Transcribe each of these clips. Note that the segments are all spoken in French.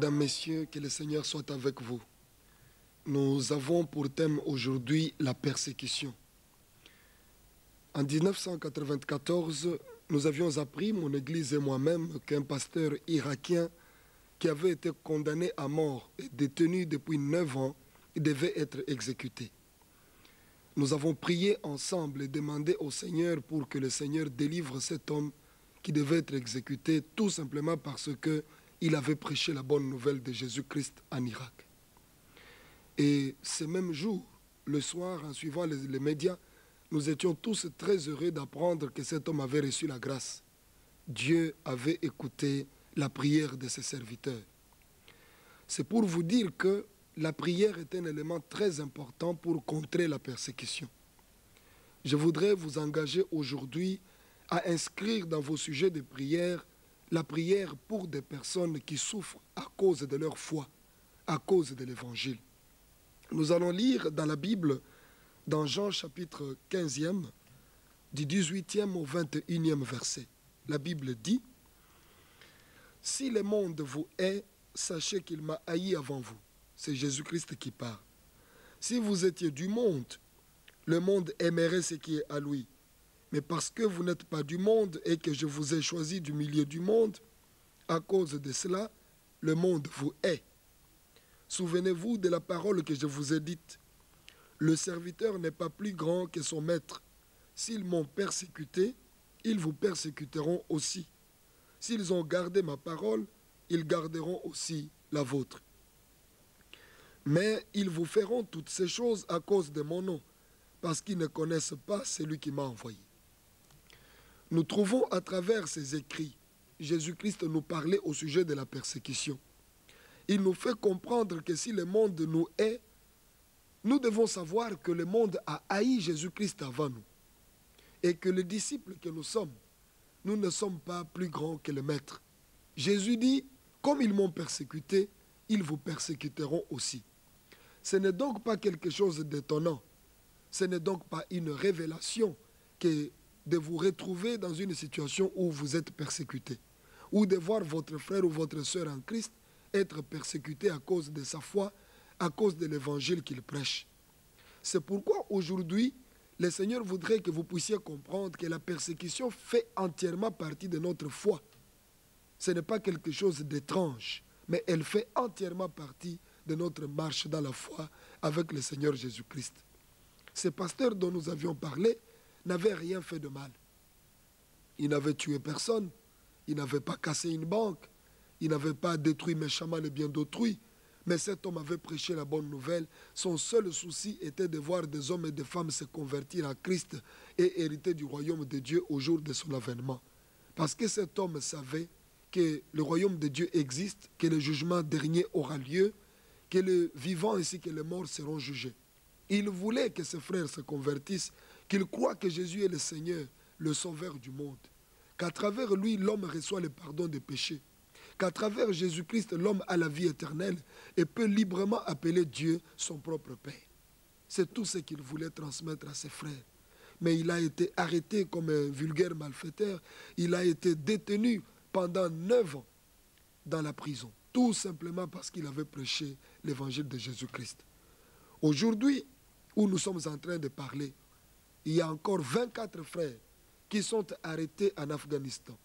Mesdames, Messieurs, que le Seigneur soit avec vous. Nous avons pour thème aujourd'hui la persécution. En 1994, nous avions appris, mon église et moi-même, qu'un pasteur irakien qui avait été condamné à mort et détenu depuis 9 ans devait être exécuté. Nous avons prié ensemble et demandé au Seigneur pour que le Seigneur délivre cet homme qui devait être exécuté tout simplement parce qu'il avait prêché la bonne nouvelle de Jésus-Christ en Irak. Et ce même jour, le soir, en suivant les médias, nous étions tous très heureux d'apprendre que cet homme avait reçu la grâce. Dieu avait écouté la prière de ses serviteurs. C'est pour vous dire que la prière est un élément très important pour contrer la persécution. Je voudrais vous engager aujourd'hui à inscrire dans vos sujets de prière la prière pour des personnes qui souffrent à cause de leur foi, à cause de l'Évangile. Nous allons lire dans la Bible, dans Jean chapitre 15e, du 18e au 21e verset. La Bible dit « Si le monde vous hait, sachez qu'il m'a haï avant vous. » C'est Jésus-Christ qui parle. « Si vous étiez du monde, le monde aimerait ce qui est à lui. Mais parce que vous n'êtes pas du monde et que je vous ai choisi du milieu du monde, à cause de cela, le monde vous hait. Souvenez-vous de la parole que je vous ai dite. Le serviteur n'est pas plus grand que son maître. S'ils m'ont persécuté, ils vous persécuteront aussi. S'ils ont gardé ma parole, ils garderont aussi la vôtre. Mais ils vous feront toutes ces choses à cause de mon nom, parce qu'ils ne connaissent pas celui qui m'a envoyé. » Nous trouvons à travers ces écrits, Jésus-Christ nous parlait au sujet de la persécution. Il nous fait comprendre que si le monde nous hait, nous devons savoir que le monde a haï Jésus-Christ avant nous. Et que les disciples que nous sommes, nous ne sommes pas plus grands que le Maître. Jésus dit, comme ils m'ont persécuté, ils vous persécuteront aussi. Ce n'est donc pas quelque chose d'étonnant. Ce n'est donc pas une révélation que de vous retrouver dans une situation où vous êtes persécuté. Ou de voir votre frère ou votre sœur en Christ être persécuté à cause de sa foi, à cause de l'évangile qu'il prêche. C'est pourquoi aujourd'hui, le Seigneur voudrait que vous puissiez comprendre que la persécution fait entièrement partie de notre foi. Ce n'est pas quelque chose d'étrange, mais elle fait entièrement partie de notre marche dans la foi avec le Seigneur Jésus-Christ. Ce pasteur dont nous avions parlé n'avait rien fait de mal. Il n'avait tué personne, il n'avait pas cassé une banque, il n'avait pas détruit méchamment les biens d'autrui, mais cet homme avait prêché la bonne nouvelle. Son seul souci était de voir des hommes et des femmes se convertir à Christ et hériter du royaume de Dieu au jour de son avènement. Parce que cet homme savait que le royaume de Dieu existe, que le jugement dernier aura lieu, que les vivants ainsi que les morts seront jugés. Il voulait que ses frères se convertissent, qu'ils croient que Jésus est le Seigneur, le Sauveur du monde, qu'à travers lui, l'homme reçoit le pardon des péchés, qu'à travers Jésus-Christ, l'homme a la vie éternelle et peut librement appeler Dieu son propre Père. C'est tout ce qu'il voulait transmettre à ses frères. Mais il a été arrêté comme un vulgaire malfaiteur. Il a été détenu pendant 9 ans dans la prison, tout simplement parce qu'il avait prêché l'évangile de Jésus-Christ. Aujourd'hui, où nous sommes en train de parler, il y a encore 24 frères qui sont arrêtés en Afghanistan.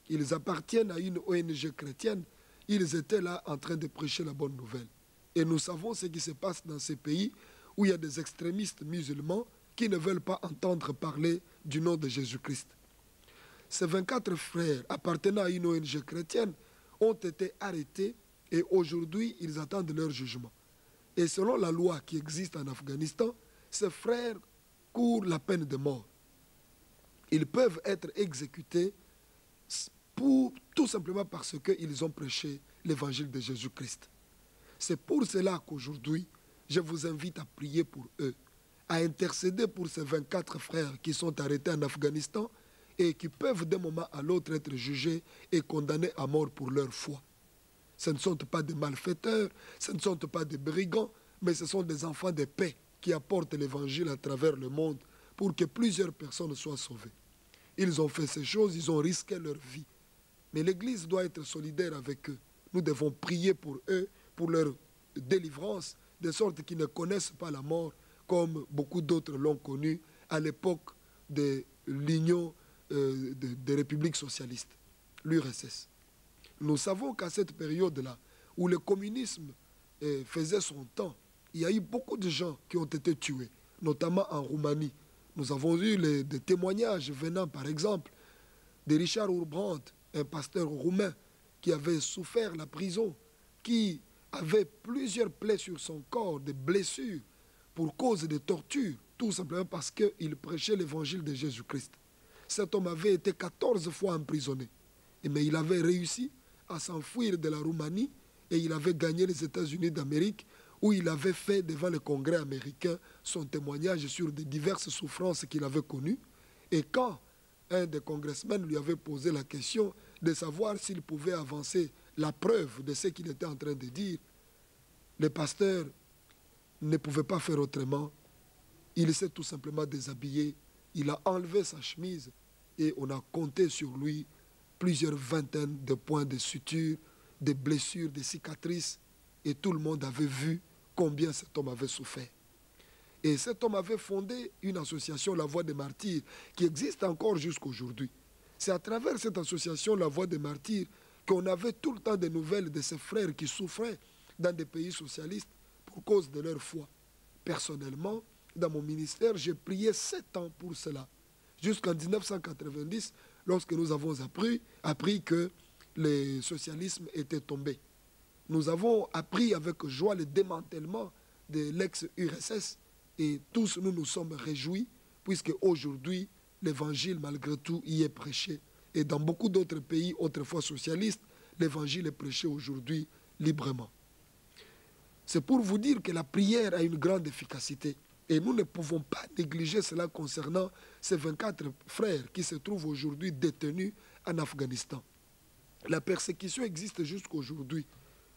Ils appartiennent à une ONG chrétienne. Ils étaient là en train de prêcher la bonne nouvelle. Et nous savons ce qui se passe dans ces pays où il y a des extrémistes musulmans qui ne veulent pas entendre parler du nom de Jésus-Christ. Ces 24 frères appartenant à une ONG chrétienne ont été arrêtés et aujourd'hui, ils attendent leur jugement. Et selon la loi qui existe en Afghanistan, ces frères courent la peine de mort. Ils peuvent être exécutés tout simplement parce qu'ils ont prêché l'évangile de Jésus-Christ. C'est pour cela qu'aujourd'hui, je vous invite à prier pour eux, à intercéder pour ces 24 frères qui sont arrêtés en Afghanistan et qui peuvent d'un moment à l'autre être jugés et condamnés à mort pour leur foi. Ce ne sont pas des malfaiteurs, ce ne sont pas des brigands, mais ce sont des enfants de paix qui apportent l'évangile à travers le monde pour que plusieurs personnes soient sauvées. Ils ont fait ces choses, ils ont risqué leur vie. Mais l'Église doit être solidaire avec eux. nous devons prier pour eux, pour leur délivrance, de sorte qu'ils ne connaissent pas la mort comme beaucoup d'autres l'ont connu à l'époque de l'Union des républiques socialistes, l'URSS. Nous savons qu'à cette période-là, où le communisme faisait son temps, il y a eu beaucoup de gens qui ont été tués, notamment en Roumanie. Nous avons eu des témoignages venant, par exemple, de Richard Urbrand, un pasteur roumain qui avait souffert la prison, qui avait plusieurs plaies sur son corps, des blessures pour cause de torture, tout simplement parce qu'il prêchait l'évangile de Jésus-Christ. Cet homme avait été 14 fois emprisonné, mais il avait réussi à s'enfuir de la Roumanie et il avait gagné les États-Unis d'Amérique où il avait fait devant le Congrès américain son témoignage sur des diverses souffrances qu'il avait connues. Et quand un des congressmen lui avait posé la question de savoir s'il pouvait avancer la preuve de ce qu'il était en train de dire, le pasteur ne pouvait pas faire autrement. Il s'est tout simplement déshabillé, il a enlevé sa chemise et on a compté sur lui plusieurs vingtaines de points de suture, des blessures, des cicatrices, et tout le monde avait vu combien cet homme avait souffert. Et cet homme avait fondé une association, La Voix des Martyrs, qui existe encore jusqu'aujourd'hui. C'est à travers cette association, La Voix des Martyrs, qu'on avait tout le temps des nouvelles de ces frères qui souffraient dans des pays socialistes pour cause de leur foi. Personnellement, dans mon ministère, j'ai prié 7 ans pour cela. Jusqu'en 1990, lorsque nous avons appris que le socialisme était tombé. Nous avons appris avec joie le démantèlement de l'ex-URSS et tous nous nous sommes réjouis puisque aujourd'hui l'évangile malgré tout y est prêché. Et dans beaucoup d'autres pays autrefois socialistes, l'évangile est prêché aujourd'hui librement. C'est pour vous dire que la prière a une grande efficacité. Et nous ne pouvons pas négliger cela concernant ces 24 frères qui se trouvent aujourd'hui détenus en Afghanistan. La persécution existe jusqu'à aujourd'hui.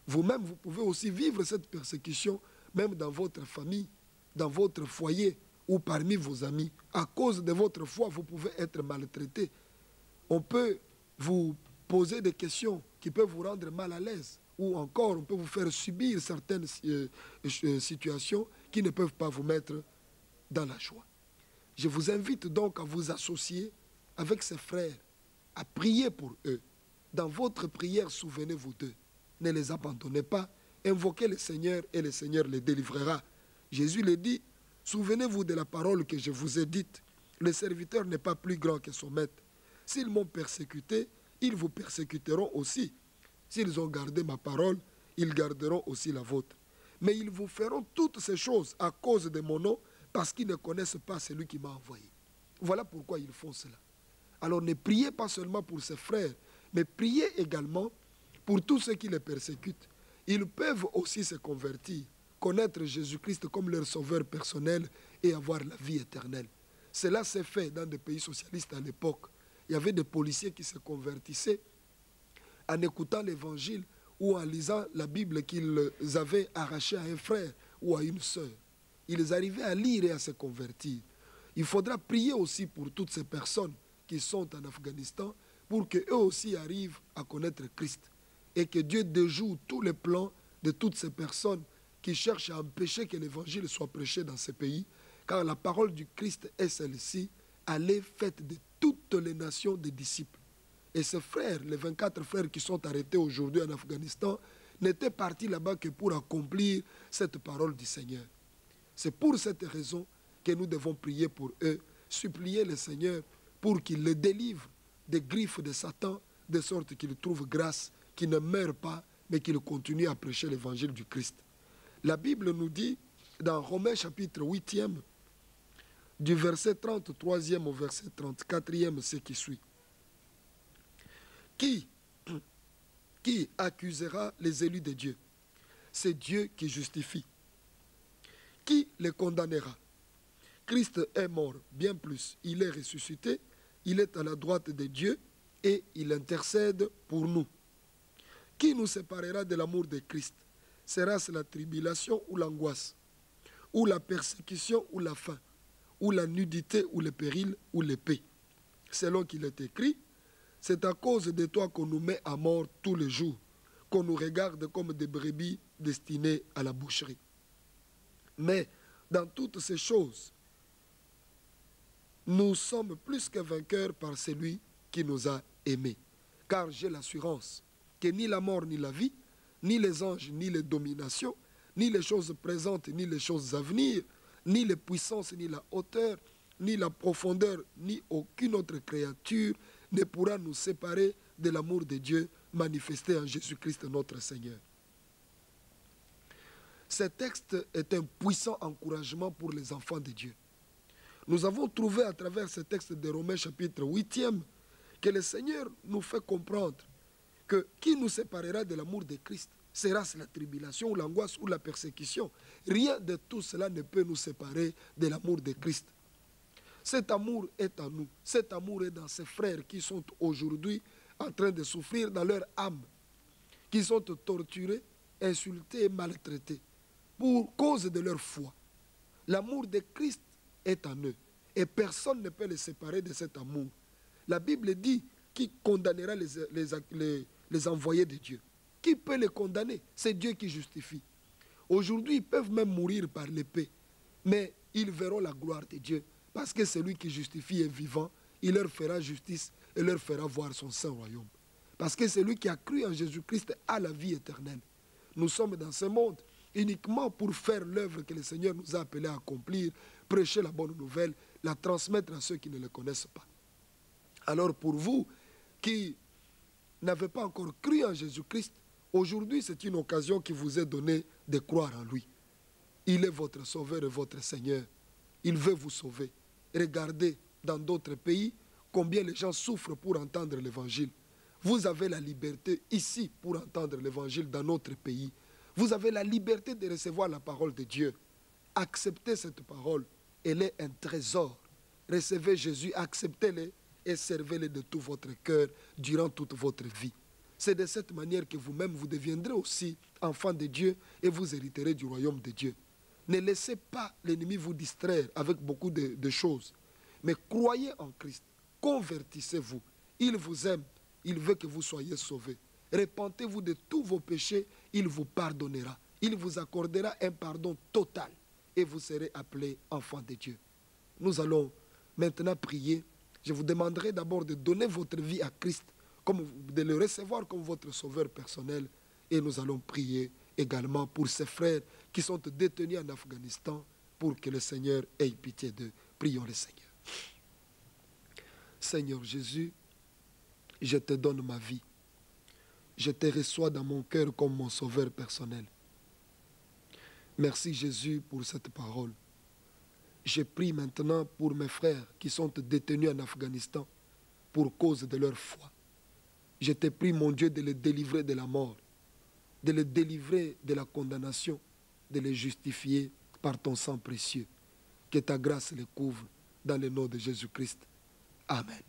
Vous-même, vous pouvez aussi vivre cette persécution, même dans votre famille, dans votre foyer ou parmi vos amis. À cause de votre foi, vous pouvez être maltraité. On peut vous poser des questions qui peuvent vous rendre mal à l'aise. Ou encore, on peut vous faire subir certaines situations qui ne peuvent pas vous mettre dans la joie. Je vous invite donc à vous associer avec ces frères, à prier pour eux. Dans votre prière, souvenez-vous d'eux. Ne les abandonnez pas. Invoquez le Seigneur et le Seigneur les délivrera. Jésus le dit, souvenez-vous de la parole que je vous ai dite. Le serviteur n'est pas plus grand que son maître. S'ils m'ont persécuté, ils vous persécuteront aussi. S'ils ont gardé ma parole, ils garderont aussi la vôtre. Mais ils vous feront toutes ces choses à cause de mon nom, parce qu'ils ne connaissent pas celui qui m'a envoyé. Voilà pourquoi ils font cela. Alors ne priez pas seulement pour ces frères, mais priez également pour tous ceux qui les persécutent. Ils peuvent aussi se convertir, connaître Jésus-Christ comme leur sauveur personnel et avoir la vie éternelle. Cela s'est fait dans des pays socialistes à l'époque. Il y avait des policiers qui se convertissaient en écoutant l'évangile ou en lisant la Bible qu'ils avaient arrachée à un frère ou à une sœur. Ils arrivaient à lire et à se convertir. Il faudra prier aussi pour toutes ces personnes qui sont en Afghanistan pour qu'eux aussi arrivent à connaître Christ et que Dieu déjoue tous les plans de toutes ces personnes qui cherchent à empêcher que l'évangile soit prêché dans ces pays, car la parole du Christ est celle-ci, allez, faites de toutes les nations des disciples. Et ces frères, les 24 frères qui sont arrêtés aujourd'hui en Afghanistan, n'étaient partis là-bas que pour accomplir cette parole du Seigneur. C'est pour cette raison que nous devons prier pour eux, supplier le Seigneur pour qu'il les délivre des griffes de Satan, de sorte qu'ils trouvent grâce, qu'ils ne meurent pas, mais qu'ils continuent à prêcher l'évangile du Christ. La Bible nous dit, dans Romains chapitre 8e, du verset 33e au verset 34e, ce qui suit. Qui accusera les élus de Dieu? C'est Dieu qui justifie. Qui les condamnera? Christ est mort, bien plus, il est ressuscité, il est à la droite de Dieu et il intercède pour nous. Qui nous séparera de l'amour de Christ? Sera-ce la tribulation ou l'angoisse, ou la persécution ou la faim, ou la nudité ou le péril ou l'épée? Selon qu'il est écrit, c'est à cause de toi qu'on nous met à mort tous les jours, qu'on nous regarde comme des brebis destinées à la boucherie. Mais dans toutes ces choses, nous sommes plus que vainqueurs par celui qui nous a aimés. Car j'ai l'assurance que ni la mort, ni la vie, ni les anges, ni les dominations, ni les choses présentes, ni les choses à venir, ni les puissances, ni la hauteur, ni la profondeur, ni aucune autre créature ne pourra nous séparer de l'amour de Dieu manifesté en Jésus-Christ notre Seigneur. Ce texte est un puissant encouragement pour les enfants de Dieu. Nous avons trouvé à travers ce texte de Romains chapitre 8e que le Seigneur nous fait comprendre que qui nous séparera de l'amour de Christ? Sera-ce la tribulation ou l'angoisse ou la persécution? Rien de tout cela ne peut nous séparer de l'amour de Christ. Cet amour est en nous. Cet amour est dans ces frères qui sont aujourd'hui en train de souffrir dans leur âme, qui sont torturés, insultés et maltraités pour cause de leur foi. L'amour de Christ est en eux et personne ne peut les séparer de cet amour. La Bible dit qui condamnera les envoyés de Dieu. Qui peut les condamner? C'est Dieu qui justifie. Aujourd'hui, ils peuvent même mourir par l'épée, mais ils verront la gloire de Dieu parce que celui qui justifie est vivant. Il leur fera justice et leur fera voir son saint royaume. Parce que celui qui a cru en Jésus-Christ a la vie éternelle. Nous sommes dans ce monde uniquement pour faire l'œuvre que le Seigneur nous a appelés à accomplir, prêcher la bonne nouvelle, la transmettre à ceux qui ne le connaissent pas. Alors pour vous qui n'avez pas encore cru en Jésus-Christ, aujourd'hui c'est une occasion qui vous est donnée de croire en lui. Il est votre sauveur et votre Seigneur. Il veut vous sauver. Regardez dans d'autres pays combien les gens souffrent pour entendre l'évangile. Vous avez la liberté ici pour entendre l'évangile dans notre pays. Vous avez la liberté de recevoir la parole de Dieu. Acceptez cette parole. Elle est un trésor. Recevez Jésus, acceptez-le et servez-le de tout votre cœur durant toute votre vie. C'est de cette manière que vous-même vous deviendrez aussi enfant de Dieu et vous hériterez du royaume de Dieu. Ne laissez pas l'ennemi vous distraire avec beaucoup de choses. Mais croyez en Christ. Convertissez-vous. Il vous aime. Il veut que vous soyez sauvés. Repentez-vous de tous vos péchés. Il vous pardonnera. Il vous accordera un pardon total. Et vous serez appelés enfants de Dieu. Nous allons maintenant prier. Je vous demanderai d'abord de donner votre vie à Christ, de le recevoir comme votre sauveur personnel. Et nous allons prier également pour ces frères qui sont détenus en Afghanistan pour que le Seigneur ait pitié d'eux. Prions le Seigneur. Seigneur Jésus, je te donne ma vie. Je te reçois dans mon cœur comme mon sauveur personnel. Merci Jésus pour cette parole. Je prie maintenant pour mes frères qui sont détenus en Afghanistan pour cause de leur foi. Je te prie, mon Dieu, de les délivrer de la mort, de les délivrer de la condamnation, de les justifier par ton sang précieux. Que ta grâce les couvre dans le nom de Jésus-Christ. Amen.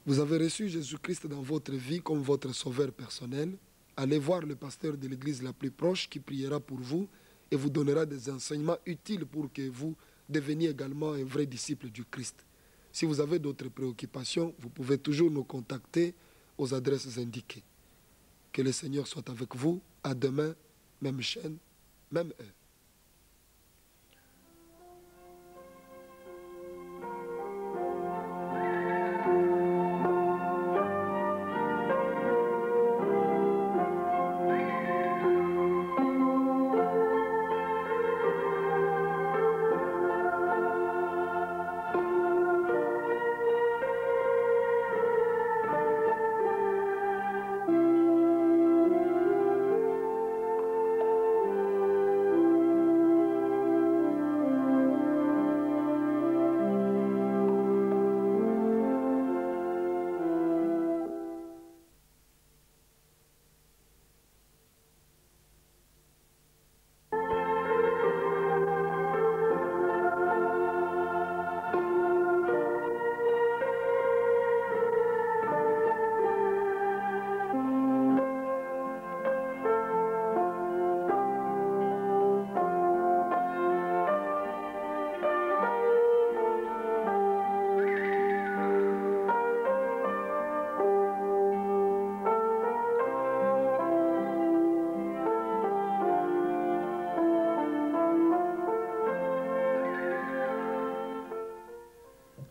Vous avez reçu Jésus-Christ dans votre vie comme votre sauveur personnel. Allez voir le pasteur de l'église la plus proche qui priera pour vous et vous donnera des enseignements utiles pour que vous deveniez également un vrai disciple du Christ. Si vous avez d'autres préoccupations, vous pouvez toujours nous contacter aux adresses indiquées. Que le Seigneur soit avec vous. À demain, même chaîne, même heure.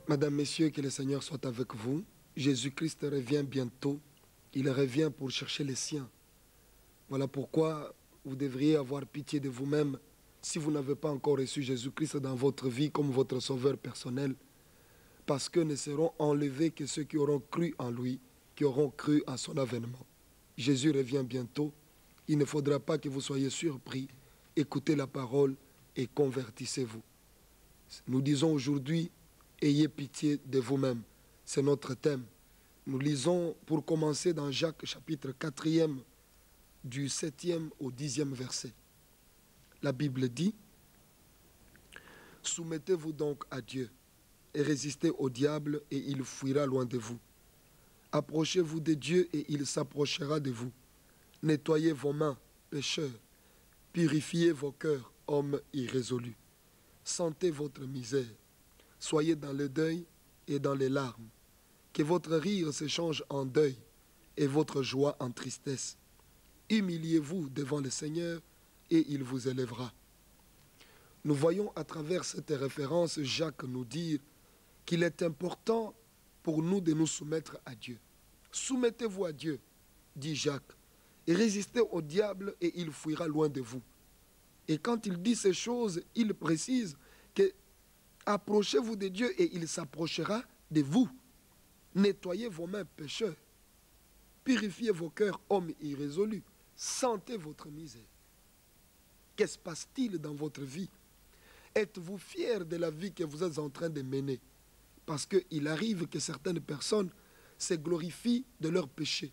Madame, Messieurs, que le Seigneur soit avec vous. Jésus-Christ revient bientôt. Il revient pour chercher les siens. Voilà pourquoi vous devriez avoir pitié de vous-même si vous n'avez pas encore reçu Jésus-Christ dans votre vie comme votre sauveur personnel. Parce que ne seront enlevés que ceux qui auront cru en lui, qui auront cru en son avènement. Jésus revient bientôt. Il ne faudra pas que vous soyez surpris. Écoutez la parole et convertissez-vous. Nous disons aujourd'hui, ayez pitié de vous-même. C'est notre thème. Nous lisons pour commencer dans Jacques chapitre 4e, du 7e au 10e verset. La Bible dit, « Soumettez-vous donc à Dieu et résistez au diable et il fuira loin de vous. Approchez-vous de Dieu et il s'approchera de vous. Nettoyez vos mains, pécheurs. Purifiez vos cœurs, hommes irrésolus. Sentez votre misère. Soyez dans le deuil et dans les larmes. Que votre rire se change en deuil et votre joie en tristesse. Humiliez-vous devant le Seigneur et il vous élèvera. » Nous voyons à travers cette référence Jacques nous dire qu'il est important pour nous de nous soumettre à Dieu. Soumettez-vous à Dieu, dit Jacques, et résistez au diable et il fuira loin de vous. Et quand il dit ces choses, il précise que approchez-vous de Dieu et il s'approchera de vous. Nettoyez vos mains, pécheurs. Purifiez vos cœurs, hommes irrésolus. Sentez votre misère. Que se passe-t-il dans votre vie? Êtes-vous fiers de la vie que vous êtes en train de mener? Parce qu'il arrive que certaines personnes se glorifient de leurs péchés.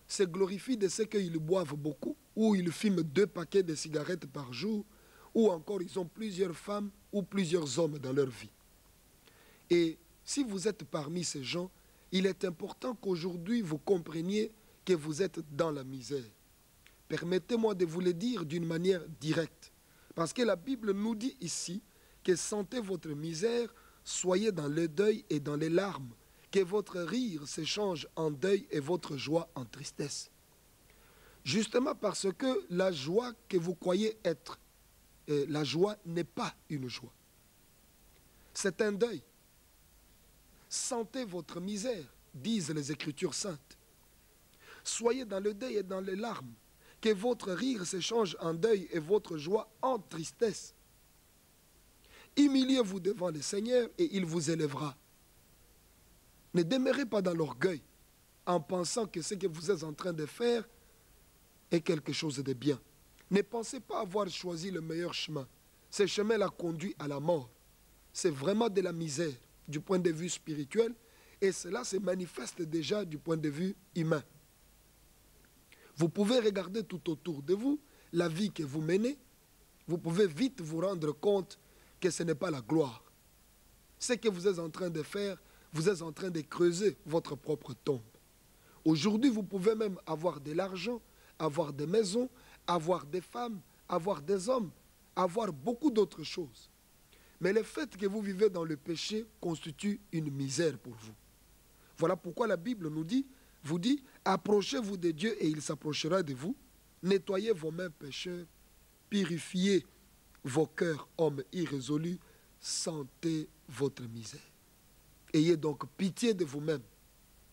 Se glorifient de ce qu'ils boivent beaucoup, ou ils fument 2 paquets de cigarettes par jour, ou encore ils ont plusieurs femmes ou plusieurs hommes dans leur vie. Et si vous êtes parmi ces gens, il est important qu'aujourd'hui vous compreniez que vous êtes dans la misère. Permettez-moi de vous le dire d'une manière directe. Parce que la Bible nous dit ici que sentez votre misère, soyez dans le deuil et dans les larmes, que votre rire se change en deuil et votre joie en tristesse. Justement parce que la joie que vous croyez être, la joie n'est pas une joie. C'est un deuil. Sentez votre misère, disent les Écritures saintes. Soyez dans le deuil et dans les larmes, que votre rire se change en deuil et votre joie en tristesse. Humiliez-vous devant le Seigneur et il vous élèvera. Ne demeurez pas dans l'orgueil en pensant que ce que vous êtes en train de faire est quelque chose de bien. Ne pensez pas avoir choisi le meilleur chemin. Ce chemin-là conduit à la mort. C'est vraiment de la misère du point de vue spirituel et cela se manifeste déjà du point de vue humain. Vous pouvez regarder tout autour de vous la vie que vous menez. Vous pouvez vite vous rendre compte que ce n'est pas la gloire. Ce que vous êtes en train de faire, vous êtes en train de creuser votre propre tombe. Aujourd'hui, vous pouvez même avoir de l'argent, avoir des maisons, avoir des femmes, avoir des hommes, avoir beaucoup d'autres choses. Mais le fait que vous vivez dans le péché constitue une misère pour vous. Voilà pourquoi la Bible nous dit, vous dit, approchez-vous de Dieu et il s'approchera de vous. Nettoyez vos mains, pécheurs. Purifiez vos cœurs, hommes irrésolus. Sentez votre misère. Ayez donc pitié de vous-même.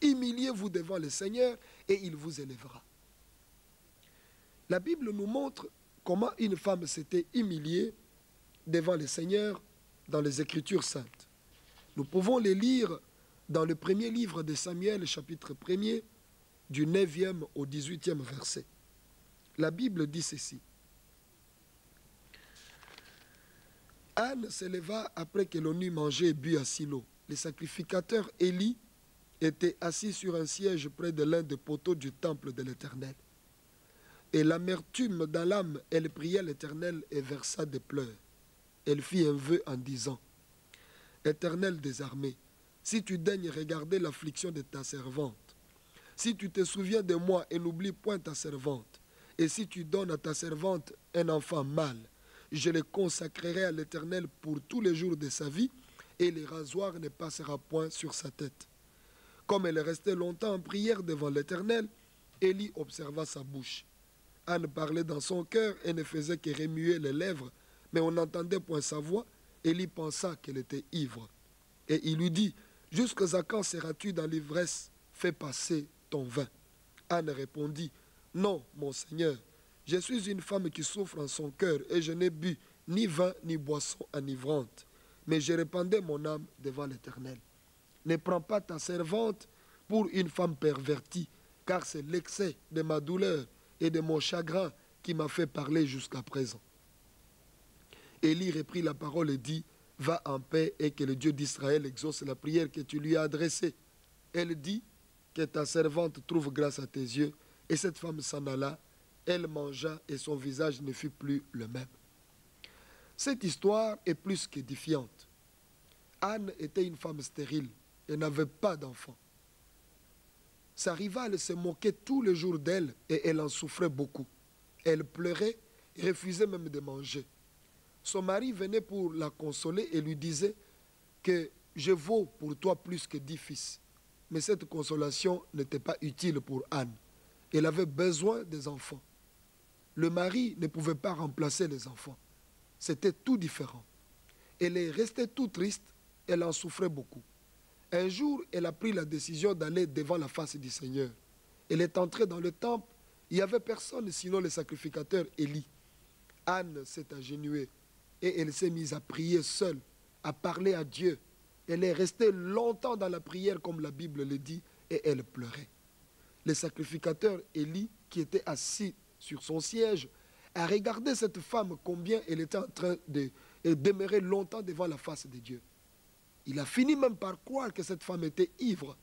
Humiliez-vous devant le Seigneur et il vous élèvera. La Bible nous montre comment une femme s'était humiliée devant le Seigneur dans les Écritures saintes. Nous pouvons les lire dans le premier livre de Samuel, chapitre 1er, du 9e au 18e verset. La Bible dit ceci. Anne se leva après que l'on eut mangé et bu à Silo. Le sacrificateur Élie était assis sur un siège près de l'un des poteaux du temple de l'Éternel. Et l'amertume dans l'âme, elle pria l'Éternel et versa des pleurs. Elle fit un vœu en disant, « Éternel des armées, si tu daignes regarder l'affliction de ta servante, si tu te souviens de moi et n'oublies point ta servante, et si tu donnes à ta servante un enfant mâle, je le consacrerai à l'Éternel pour tous les jours de sa vie, et le rasoir ne passera point sur sa tête. » Comme elle restait longtemps en prière devant l'Éternel, Élie observa sa bouche. Anne parlait dans son cœur et ne faisait que remuer les lèvres, mais on n'entendait point sa voix. Élie pensa qu'elle était ivre. Et il lui dit, jusqu'à quand seras-tu dans l'ivresse? Fais passer ton vin. Anne répondit, non, mon Seigneur, je suis une femme qui souffre en son cœur et je n'ai bu ni vin ni boisson enivrante, mais je répandais mon âme devant l'Éternel. Ne prends pas ta servante pour une femme pervertie, car c'est l'excès de ma douleur et de mon chagrin qui m'a fait parler jusqu'à présent. Élie reprit la parole et dit, va en paix et que le Dieu d'Israël exauce la prière que tu lui as adressée. Elle dit, que ta servante trouve grâce à tes yeux. Et cette femme s'en alla, elle mangea et son visage ne fut plus le même. Cette histoire est plus qu'édifiante. Anne était une femme stérile et n'avait pas d'enfant. Sa rivale se moquait tous les jours d'elle et elle en souffrait beaucoup. Elle pleurait et refusait même de manger. Son mari venait pour la consoler et lui disait que je vaux pour toi plus que 10 fils. Mais cette consolation n'était pas utile pour Anne. Elle avait besoin des enfants. Le mari ne pouvait pas remplacer les enfants. C'était tout différent. Elle est restée tout triste, elle en souffrait beaucoup. Un jour, elle a pris la décision d'aller devant la face du Seigneur. Elle est entrée dans le temple, il n'y avait personne sinon le sacrificateur Élie. Anne s'est agenouillée et elle s'est mise à prier seule, à parler à Dieu. Elle est restée longtemps dans la prière comme la Bible le dit et elle pleurait. Le sacrificateur Élie, qui était assis sur son siège, a regardé cette femme combien elle était en train de demeurer longtemps devant la face de Dieu. Il a fini même par croire que cette femme était ivre.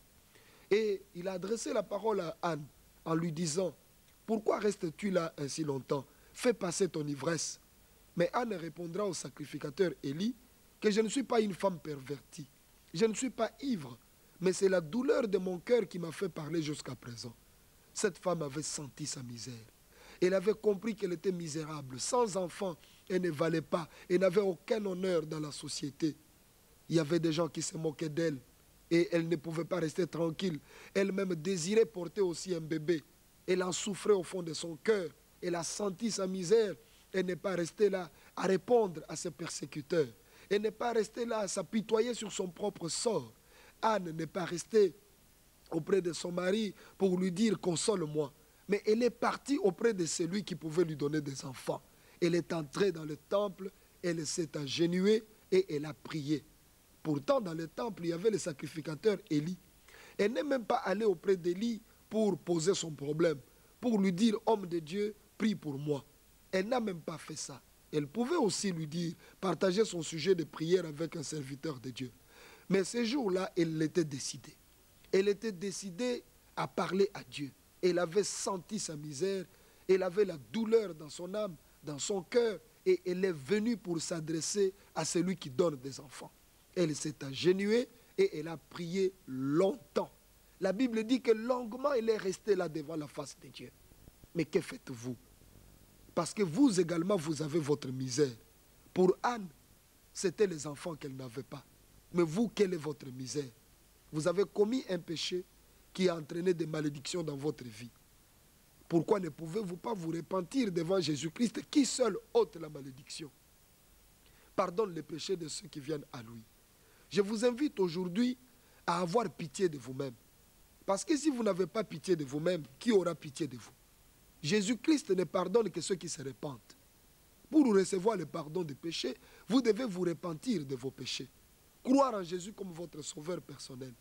Et il a adressé la parole à Anne en lui disant, « Pourquoi restes-tu là ainsi longtemps? Fais passer ton ivresse. » Mais Anne répondra au sacrificateur Élie que je ne suis pas une femme pervertie. Je ne suis pas ivre, mais c'est la douleur de mon cœur qui m'a fait parler jusqu'à présent. Cette femme avait senti sa misère. Elle avait compris qu'elle était misérable. Sans enfant, elle ne valait pas. Elle n'avait aucun honneur dans la société. Il y avait des gens qui se moquaient d'elle et elle ne pouvait pas rester tranquille. Elle-même désirait porter aussi un bébé. Elle en souffrait au fond de son cœur. Elle a senti sa misère. Elle n'est pas restée là à répondre à ses persécuteurs. Elle n'est pas restée là à s'apitoyer sur son propre sort. Anne n'est pas restée auprès de son mari pour lui dire « console-moi ». Mais elle est partie auprès de celui qui pouvait lui donner des enfants. Elle est entrée dans le temple, elle s'est agenouillée et elle a prié. Pourtant, dans le temple, il y avait le sacrificateur Élie. Elle n'est même pas allée auprès d'Élie pour poser son problème, pour lui dire « homme de Dieu, prie pour moi ». Elle n'a même pas fait ça. Elle pouvait aussi lui dire, partager son sujet de prière avec un serviteur de Dieu. Mais ce jour-là, elle était décidée. Elle était décidée à parler à Dieu. Elle avait senti sa misère, elle avait la douleur dans son âme, dans son cœur, et elle est venue pour s'adresser à celui qui donne des enfants. Elle s'est agenouillée et elle a prié longtemps. La Bible dit que longuement elle est restée là devant la face de Dieu. Mais que faites-vous? Parce que vous également, vous avez votre misère. Pour Anne, c'était les enfants qu'elle n'avait pas. Mais vous, quelle est votre misère? Vous avez commis un péché qui a entraîné des malédictions dans votre vie. Pourquoi ne pouvez-vous pas vous repentir devant Jésus-Christ qui seul ôte la malédiction? Pardonne les péchés de ceux qui viennent à lui. Je vous invite aujourd'hui à avoir pitié de vous-même. Parce que si vous n'avez pas pitié de vous-même, qui aura pitié de vous? Jésus-Christ ne pardonne que ceux qui se repentent. Pour recevoir le pardon des péchés, vous devez vous repentir de vos péchés. Croire en Jésus comme votre sauveur personnel.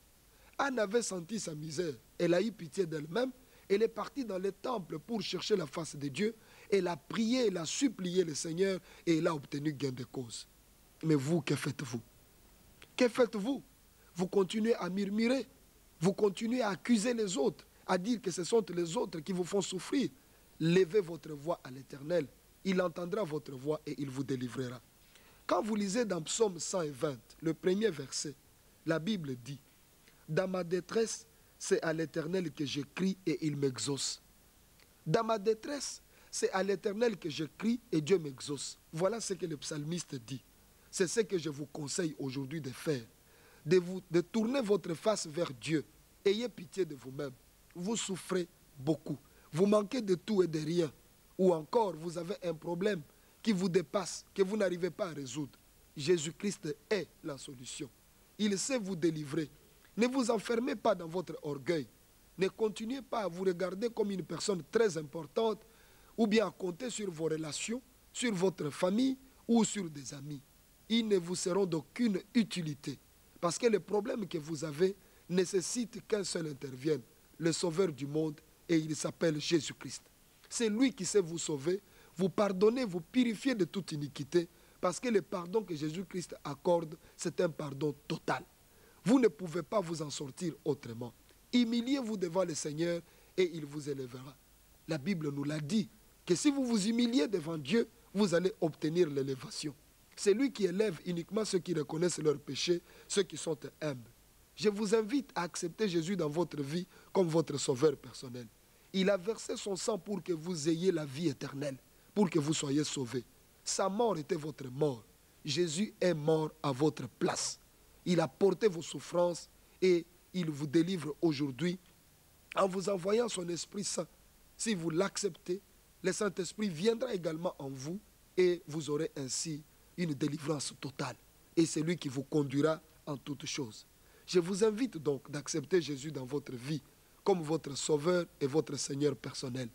Anne avait senti sa misère. Elle a eu pitié d'elle-même. Elle est partie dans le temple pour chercher la face de Dieu. Elle a prié, elle a supplié le Seigneur et elle a obtenu gain de cause. Mais vous, que faites-vous? Que faites-vous? Vous continuez à murmurer. Vous continuez à accuser les autres, à dire que ce sont les autres qui vous font souffrir. Levez votre voix à l'Éternel. Il entendra votre voix et il vous délivrera. Quand vous lisez dans Psaume 120, le premier verset, la Bible dit, « Dans ma détresse, c'est à l'Éternel que je crie et il m'exauce. » Dans ma détresse, c'est à l'Éternel que je crie et Dieu m'exauce. Voilà ce que le psalmiste dit. C'est ce que je vous conseille aujourd'hui de faire. De tourner votre face vers Dieu. Ayez pitié de vous-même. Vous souffrez beaucoup. Vous manquez de tout et de rien. Ou encore, vous avez un problème qui vous dépasse, que vous n'arrivez pas à résoudre. Jésus-Christ est la solution. Il sait vous délivrer. Ne vous enfermez pas dans votre orgueil. Ne continuez pas à vous regarder comme une personne très importante ou bien à compter sur vos relations, sur votre famille ou sur des amis. Ils ne vous seront d'aucune utilité. Parce que les problèmes que vous avez nécessitent qu'un seul intervienne, le Sauveur du monde, et il s'appelle Jésus-Christ. C'est lui qui sait vous sauver, vous pardonner, vous purifier de toute iniquité, parce que le pardon que Jésus-Christ accorde, c'est un pardon total. Vous ne pouvez pas vous en sortir autrement. Humiliez-vous devant le Seigneur et il vous élèvera. La Bible nous l'a dit, que si vous vous humiliez devant Dieu, vous allez obtenir l'élévation. C'est lui qui élève uniquement ceux qui reconnaissent leurs péchés, ceux qui sont humbles. Je vous invite à accepter Jésus dans votre vie comme votre sauveur personnel. Il a versé son sang pour que vous ayez la vie éternelle, pour que vous soyez sauvés. Sa mort était votre mort. Jésus est mort à votre place. Il a porté vos souffrances et il vous délivre aujourd'hui en vous envoyant son Esprit Saint. Si vous l'acceptez, le Saint-Esprit viendra également en vous et vous aurez ainsi une délivrance totale. Et c'est lui qui vous conduira en toutes choses. Je vous invite donc d'accepter Jésus dans votre vie comme votre Sauveur et votre Seigneur personnel.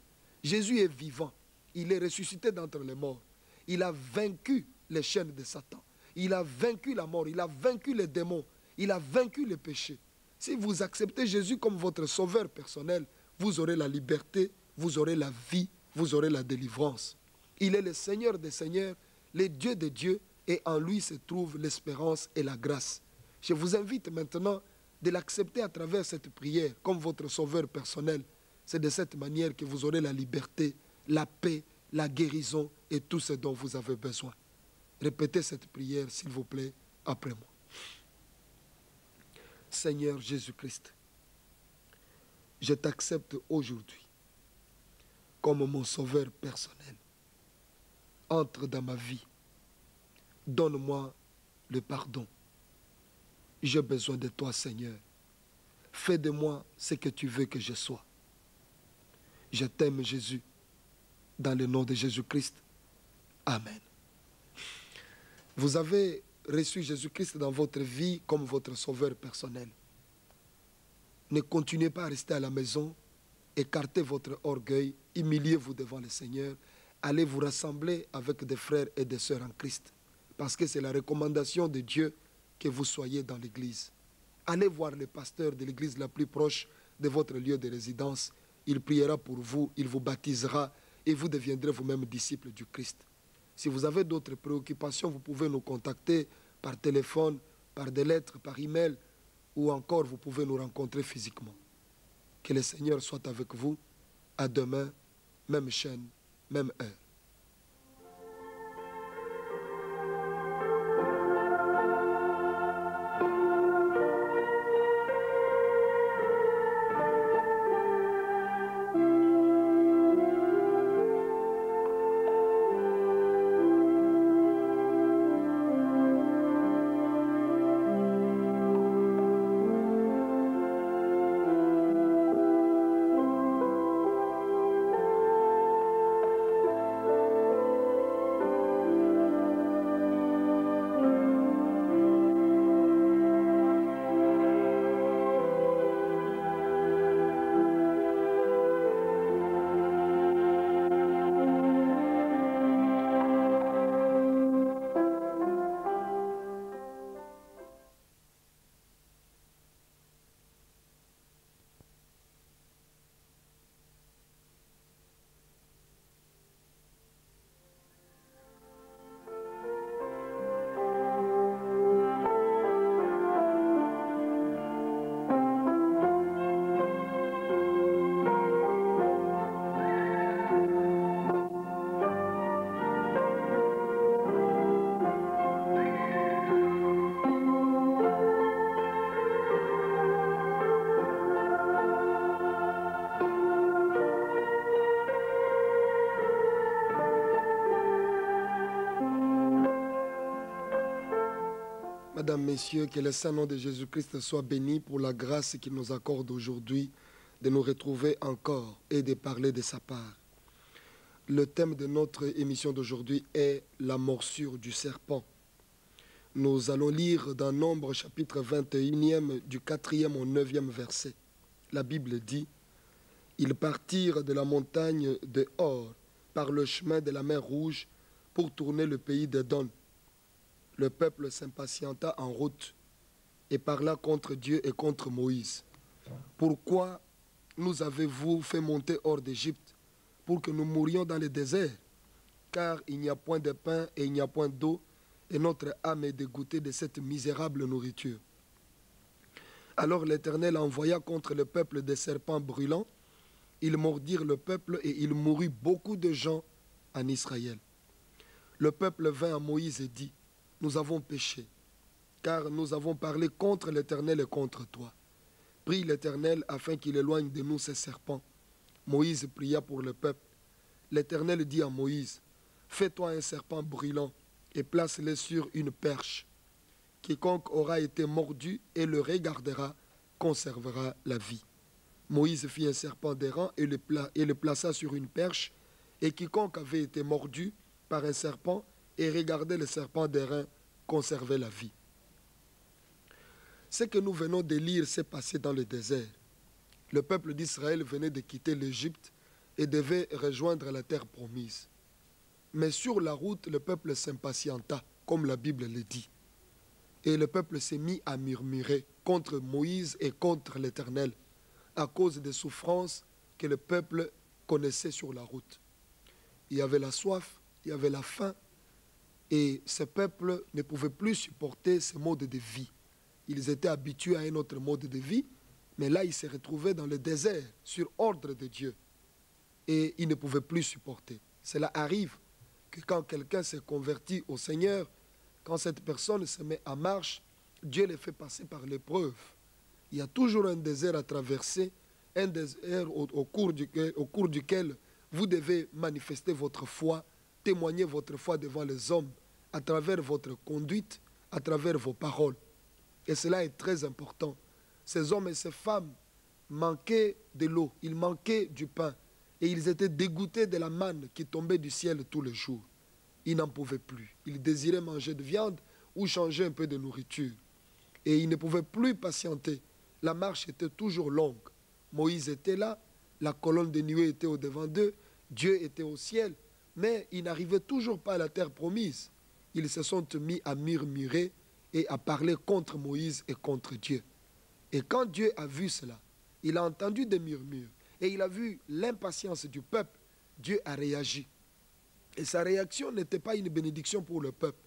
Jésus est vivant. Il est ressuscité d'entre les morts. Il a vaincu les chaînes de Satan. Il a vaincu la mort. Il a vaincu les démons. Il a vaincu le péché. Si vous acceptez Jésus comme votre Sauveur personnel, vous aurez la liberté, vous aurez la vie, vous aurez la délivrance. Il est le Seigneur des Seigneurs, le Dieu des dieux, et en lui se trouve l'espérance et la grâce. Je vous invite maintenant de l'accepter à travers cette prière comme votre sauveur personnel. C'est de cette manière que vous aurez la liberté, la paix, la guérison et tout ce dont vous avez besoin. Répétez cette prière, s'il vous plaît, après moi. Seigneur Jésus-Christ, je t'accepte aujourd'hui comme mon sauveur personnel. Entre dans ma vie. Donne-moi le pardon. J'ai besoin de toi, Seigneur. Fais de moi ce que tu veux que je sois. Je t'aime, Jésus. Dans le nom de Jésus-Christ. Amen. Vous avez reçu Jésus-Christ dans votre vie comme votre sauveur personnel. Ne continuez pas à rester à la maison. Écartez votre orgueil. Humiliez-vous devant le Seigneur. Allez vous rassembler avec des frères et des sœurs en Christ. Parce que c'est la recommandation de Dieu que vous soyez dans l'église. Allez voir le pasteur de l'église la plus proche de votre lieu de résidence. Il priera pour vous, il vous baptisera et vous deviendrez vous-même disciples du Christ. Si vous avez d'autres préoccupations, vous pouvez nous contacter par téléphone, par des lettres, par email ou encore vous pouvez nous rencontrer physiquement. Que le Seigneur soit avec vous. À demain, même chaîne, même heure. Mesdames, Messieurs, que le saint nom de Jésus-Christ soit béni pour la grâce qu'il nous accorde aujourd'hui de nous retrouver encore et de parler de sa part. Le thème de notre émission d'aujourd'hui est la morsure du serpent. Nous allons lire dans Nombre chapitre 21 du 4e au 9e verset. La Bible dit: Ils partirent de la montagne de Hor par le chemin de la mer Rouge pour tourner le pays d'Édom. Le peuple s'impatienta en route et parla contre Dieu et contre Moïse. Pourquoi nous avez-vous fait monter hors d'Égypte pour que nous mourions dans le désert? Car il n'y a point de pain et il n'y a point d'eau, et notre âme est dégoûtée de cette misérable nourriture. Alors l'Éternel envoya contre le peuple des serpents brûlants. Ils mordirent le peuple et il mourut beaucoup de gens en Israël. Le peuple vint à Moïse et dit: Nous avons péché, car nous avons parlé contre l'Éternel et contre toi. Prie l'Éternel afin qu'il éloigne de nous ces serpents. Moïse pria pour le peuple. L'Éternel dit à Moïse: Fais-toi un serpent brûlant et place-le sur une perche. Quiconque aura été mordu et le regardera conservera la vie. Moïse fit un serpent d'airain et le plaça sur une perche, et quiconque avait été mordu par un serpent et regardait le serpent d'airain conservait la vie. Ce que nous venons de lire s'est passé dans le désert. Le peuple d'Israël venait de quitter l'Égypte et devait rejoindre la terre promise. Mais sur la route, le peuple s'impatienta, comme la Bible le dit. Et le peuple s'est mis à murmurer contre Moïse et contre l'Éternel à cause des souffrances que le peuple connaissait sur la route. Il y avait la soif, il y avait la faim, et ce peuple ne pouvait plus supporter ce mode de vie. Ils étaient habitués à un autre mode de vie, mais là, ils se retrouvaient dans le désert, sur ordre de Dieu. Et ils ne pouvaient plus supporter. Cela arrive que quand quelqu'un s'est converti au Seigneur, quand cette personne se met en marche, Dieu les fait passer par l'épreuve. Il y a toujours un désert à traverser, un désert au cours duquel vous devez manifester votre foi, témoigner votre foi devant les hommes, à travers votre conduite, à travers vos paroles. Et cela est très important. Ces hommes et ces femmes manquaient de l'eau, ils manquaient du pain, et ils étaient dégoûtés de la manne qui tombait du ciel tous les jours. Ils n'en pouvaient plus. Ils désiraient manger de viande ou changer un peu de nourriture. Et ils ne pouvaient plus patienter. La marche était toujours longue. Moïse était là, la colonne de nuée était au-devant d'eux, Dieu était au ciel, mais ils n'arrivaient toujours pas à la terre promise. Ils se sont mis à murmurer et à parler contre Moïse et contre Dieu. Et quand Dieu a vu cela, il a entendu des murmures et il a vu l'impatience du peuple, Dieu a réagi. Et sa réaction n'était pas une bénédiction pour le peuple.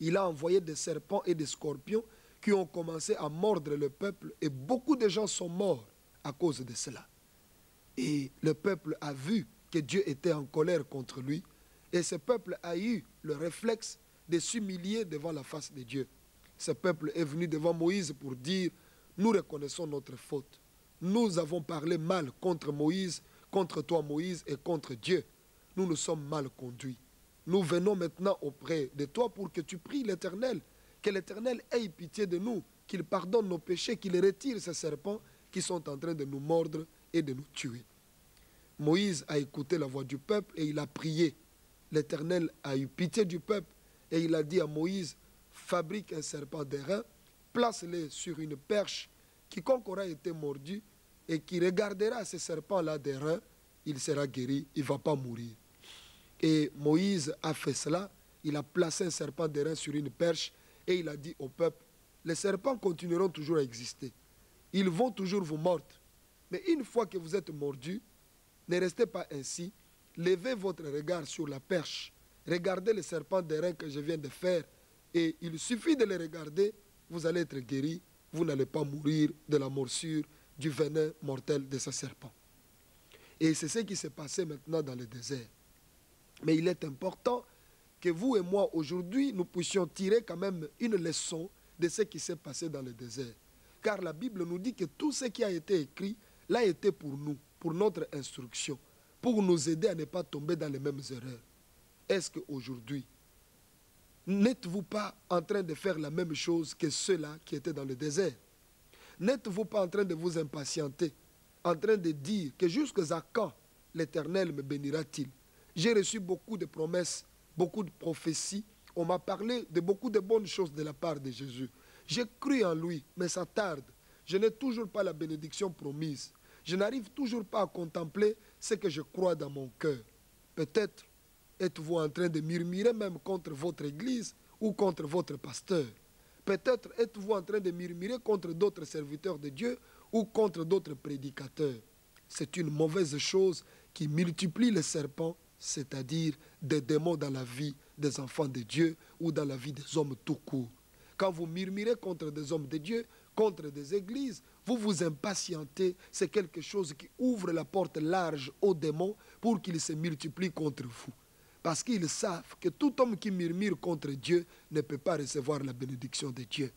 Il a envoyé des serpents et des scorpions qui ont commencé à mordre le peuple et beaucoup de gens sont morts à cause de cela. Et le peuple a vu que Dieu était en colère contre lui et ce peuple a eu le réflexe de s'humilier devant la face de Dieu. Ce peuple est venu devant Moïse pour dire: nous reconnaissons notre faute. Nous avons parlé mal contre Moïse, contre toi Moïse et contre Dieu. Nous nous sommes mal conduits. Nous venons maintenant auprès de toi pour que tu pries l'Éternel, que l'Éternel ait pitié de nous, qu'il pardonne nos péchés, qu'il retire ces serpents qui sont en train de nous mordre et de nous tuer. Moïse a écouté la voix du peuple et il a prié. L'Éternel a eu pitié du peuple et il a dit à Moïse: fabrique un serpent d'airain, place-le sur une perche, quiconque aura été mordu et qui regardera ce serpent-là d'airain, il sera guéri, il ne va pas mourir. Et Moïse a fait cela, il a placé un serpent d'airain sur une perche et il a dit au peuple: les serpents continueront toujours à exister, ils vont toujours vous mordre, mais une fois que vous êtes mordu, ne restez pas ainsi, levez votre regard sur la perche, regardez le serpent d'airain que je viens de faire et il suffit de le regarder, vous allez être guéri, vous n'allez pas mourir de la morsure, du venin mortel de ce serpent. Et c'est ce qui s'est passé maintenant dans le désert. Mais il est important que vous et moi aujourd'hui, nous puissions tirer quand même une leçon de ce qui s'est passé dans le désert. Car la Bible nous dit que tout ce qui a été écrit l'a été pour nous, pour notre instruction, pour nous aider à ne pas tomber dans les mêmes erreurs. Est-ce qu'aujourd'hui, n'êtes-vous pas en train de faire la même chose que ceux-là qui étaient dans le désert? N'êtes-vous pas en train de vous impatienter, en train de dire que jusqu'à quand l'Éternel me bénira-t-il? J'ai reçu beaucoup de promesses, beaucoup de prophéties On m'a parlé de beaucoup de bonnes choses de la part de Jésus. J'ai cru en lui, mais ça tarde. Je n'ai toujours pas la bénédiction promise. Je n'arrive toujours pas à contempler ce que je crois dans mon cœur. Peut-être êtes-vous en train de murmurer même contre votre église ou contre votre pasteur. Peut-être êtes-vous en train de murmurer contre d'autres serviteurs de Dieu ou contre d'autres prédicateurs. C'est une mauvaise chose qui multiplie les serpents, c'est-à-dire des démons dans la vie des enfants de Dieu ou dans la vie des hommes tout court. Quand vous murmurez contre des hommes de Dieu, contre des églises, vous vous impatientez, c'est quelque chose qui ouvre la porte large aux démons pour qu'ils se multiplient contre vous. Parce qu'ils savent que tout homme qui murmure contre Dieu ne peut pas recevoir la bénédiction de Dieu.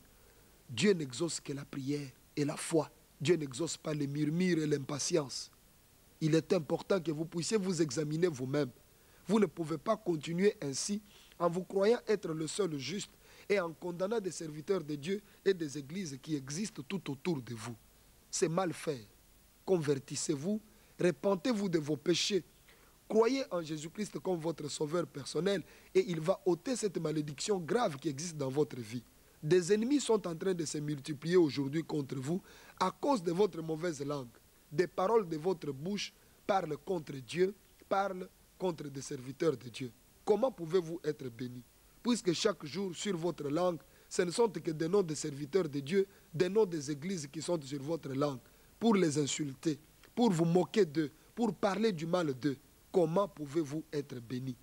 Dieu n'exauce que la prière et la foi. Dieu n'exauce pas les murmures et l'impatience. Il est important que vous puissiez vous examiner vous-même. Vous ne pouvez pas continuer ainsi en vous croyant être le seul juste et en condamnant des serviteurs de Dieu et des églises qui existent tout autour de vous. C'est mal faire. Convertissez-vous, repentez-vous de vos péchés. Croyez en Jésus-Christ comme votre sauveur personnel et il va ôter cette malédiction grave qui existe dans votre vie. Des ennemis sont en train de se multiplier aujourd'hui contre vous à cause de votre mauvaise langue. Des paroles de votre bouche parlent contre Dieu, parlent contre des serviteurs de Dieu. Comment pouvez-vous être bénis? Puisque chaque jour sur votre langue, ce ne sont que des noms de serviteurs de Dieu, des noms des églises qui sont sur votre langue, pour les insulter, pour vous moquer d'eux, pour parler du mal d'eux. Comment pouvez-vous être bénis?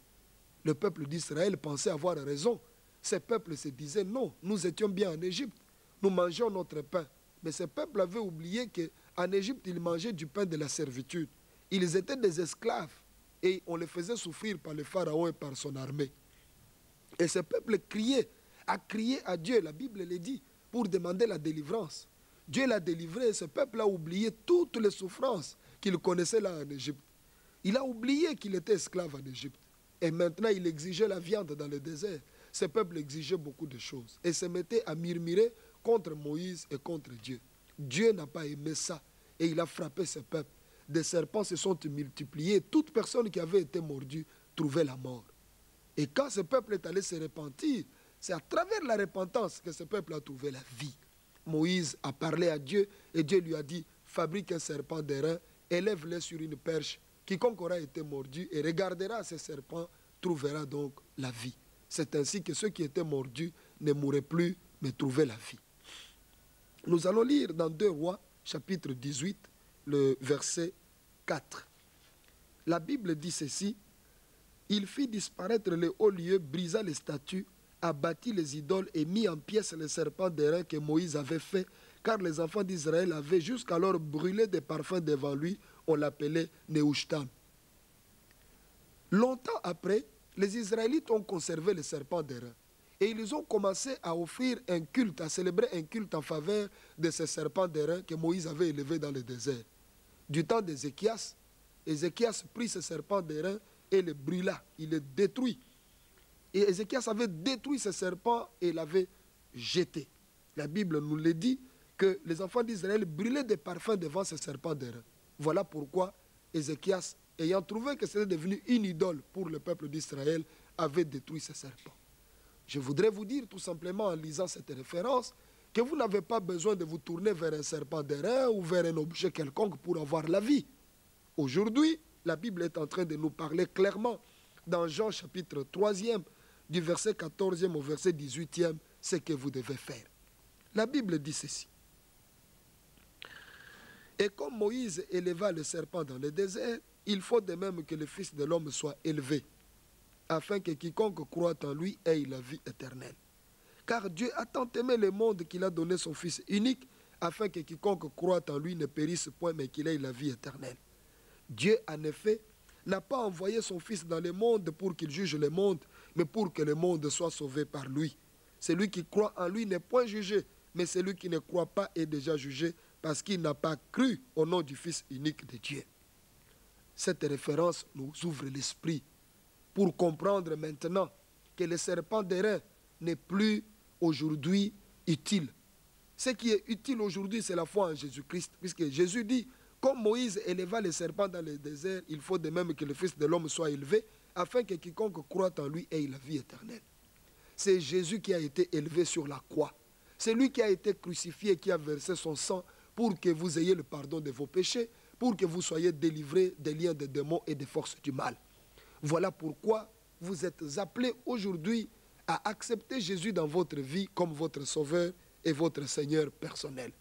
Le peuple d'Israël pensait avoir raison. Ces peuples se disaient non, nous étions bien en Égypte, nous mangeons notre pain. Mais ces peuples avaient oublié qu'en Égypte, ils mangeaient du pain de la servitude. Ils étaient des esclaves et on les faisait souffrir par le pharaon et par son armée. Et ce peuple a crié à Dieu, la Bible le dit, pour demander la délivrance. Dieu l'a délivré et ce peuple a oublié toutes les souffrances qu'il connaissait là en Égypte. Il a oublié qu'il était esclave en Égypte. Et maintenant, il exigeait la viande dans le désert. Ce peuple exigeait beaucoup de choses et se mettait à murmurer contre Moïse et contre Dieu. Dieu n'a pas aimé ça et il a frappé ce peuple. Des serpents se sont multipliés. Toute personne qui avait été mordue trouvait la mort. Et quand ce peuple est allé se repentir, c'est à travers la repentance que ce peuple a trouvé la vie. Moïse a parlé à Dieu et Dieu lui a dit, fabrique un serpent d'airain, élève-le sur une perche. Quiconque aura été mordu et regardera ces serpents trouvera donc la vie. C'est ainsi que ceux qui étaient mordus ne mourraient plus, mais trouvaient la vie. Nous allons lire dans 2 Rois, chapitre 18, le verset 4. La Bible dit ceci, « Il fit disparaître les hauts lieux, brisa les statues, abattit les idoles et mit en pièces les serpents d'airain que Moïse avait fait, car les enfants d'Israël avaient jusqu'alors brûlé des parfums devant lui, on l'appelait Nehushtan. » Longtemps après, les Israélites ont conservé les serpents d'airain et ils ont commencé à offrir un culte, à célébrer un culte en faveur de ces serpents d'airain que Moïse avait élevés dans le désert. Du temps d'Ézéchias, Ézéchias prit ce serpent d'airain et le brûla, il le détruit. Et Ézéchias avait détruit ce serpent et l'avait jeté. La Bible nous le dit que les enfants d'Israël brûlaient des parfums devant ce serpent d'airain. Voilà pourquoi Ézéchias, ayant trouvé que c'était devenu une idole pour le peuple d'Israël, avait détruit ce serpent. Je voudrais vous dire tout simplement en lisant cette référence que vous n'avez pas besoin de vous tourner vers un serpent d'airain ou vers un objet quelconque pour avoir la vie. Aujourd'hui, la Bible est en train de nous parler clairement dans Jean chapitre 3e, du verset 14e au verset 18e, ce que vous devez faire. La Bible dit ceci. Et comme Moïse éleva le serpent dans le désert, il faut de même que le Fils de l'homme soit élevé, afin que quiconque croit en lui ait la vie éternelle. Car Dieu a tant aimé le monde qu'il a donné son Fils unique, afin que quiconque croit en lui ne périsse point, mais qu'il ait la vie éternelle. Dieu, en effet, n'a pas envoyé son Fils dans le monde pour qu'il juge le monde, mais pour que le monde soit sauvé par lui. Celui qui croit en lui n'est point jugé, mais celui qui ne croit pas est déjà jugé, parce qu'il n'a pas cru au nom du Fils unique de Dieu. Cette référence nous ouvre l'esprit pour comprendre maintenant que le serpent d'airain n'est plus aujourd'hui utile. Ce qui est utile aujourd'hui, c'est la foi en Jésus-Christ, puisque Jésus dit, comme Moïse éleva les serpents dans le désert, il faut de même que le Fils de l'homme soit élevé, afin que quiconque croit en lui ait la vie éternelle. C'est Jésus qui a été élevé sur la croix. C'est lui qui a été crucifié, qui a versé son sang pour que vous ayez le pardon de vos péchés, pour que vous soyez délivrés des liens des démons et des forces du mal. Voilà pourquoi vous êtes appelés aujourd'hui à accepter Jésus dans votre vie comme votre sauveur et votre Seigneur personnel.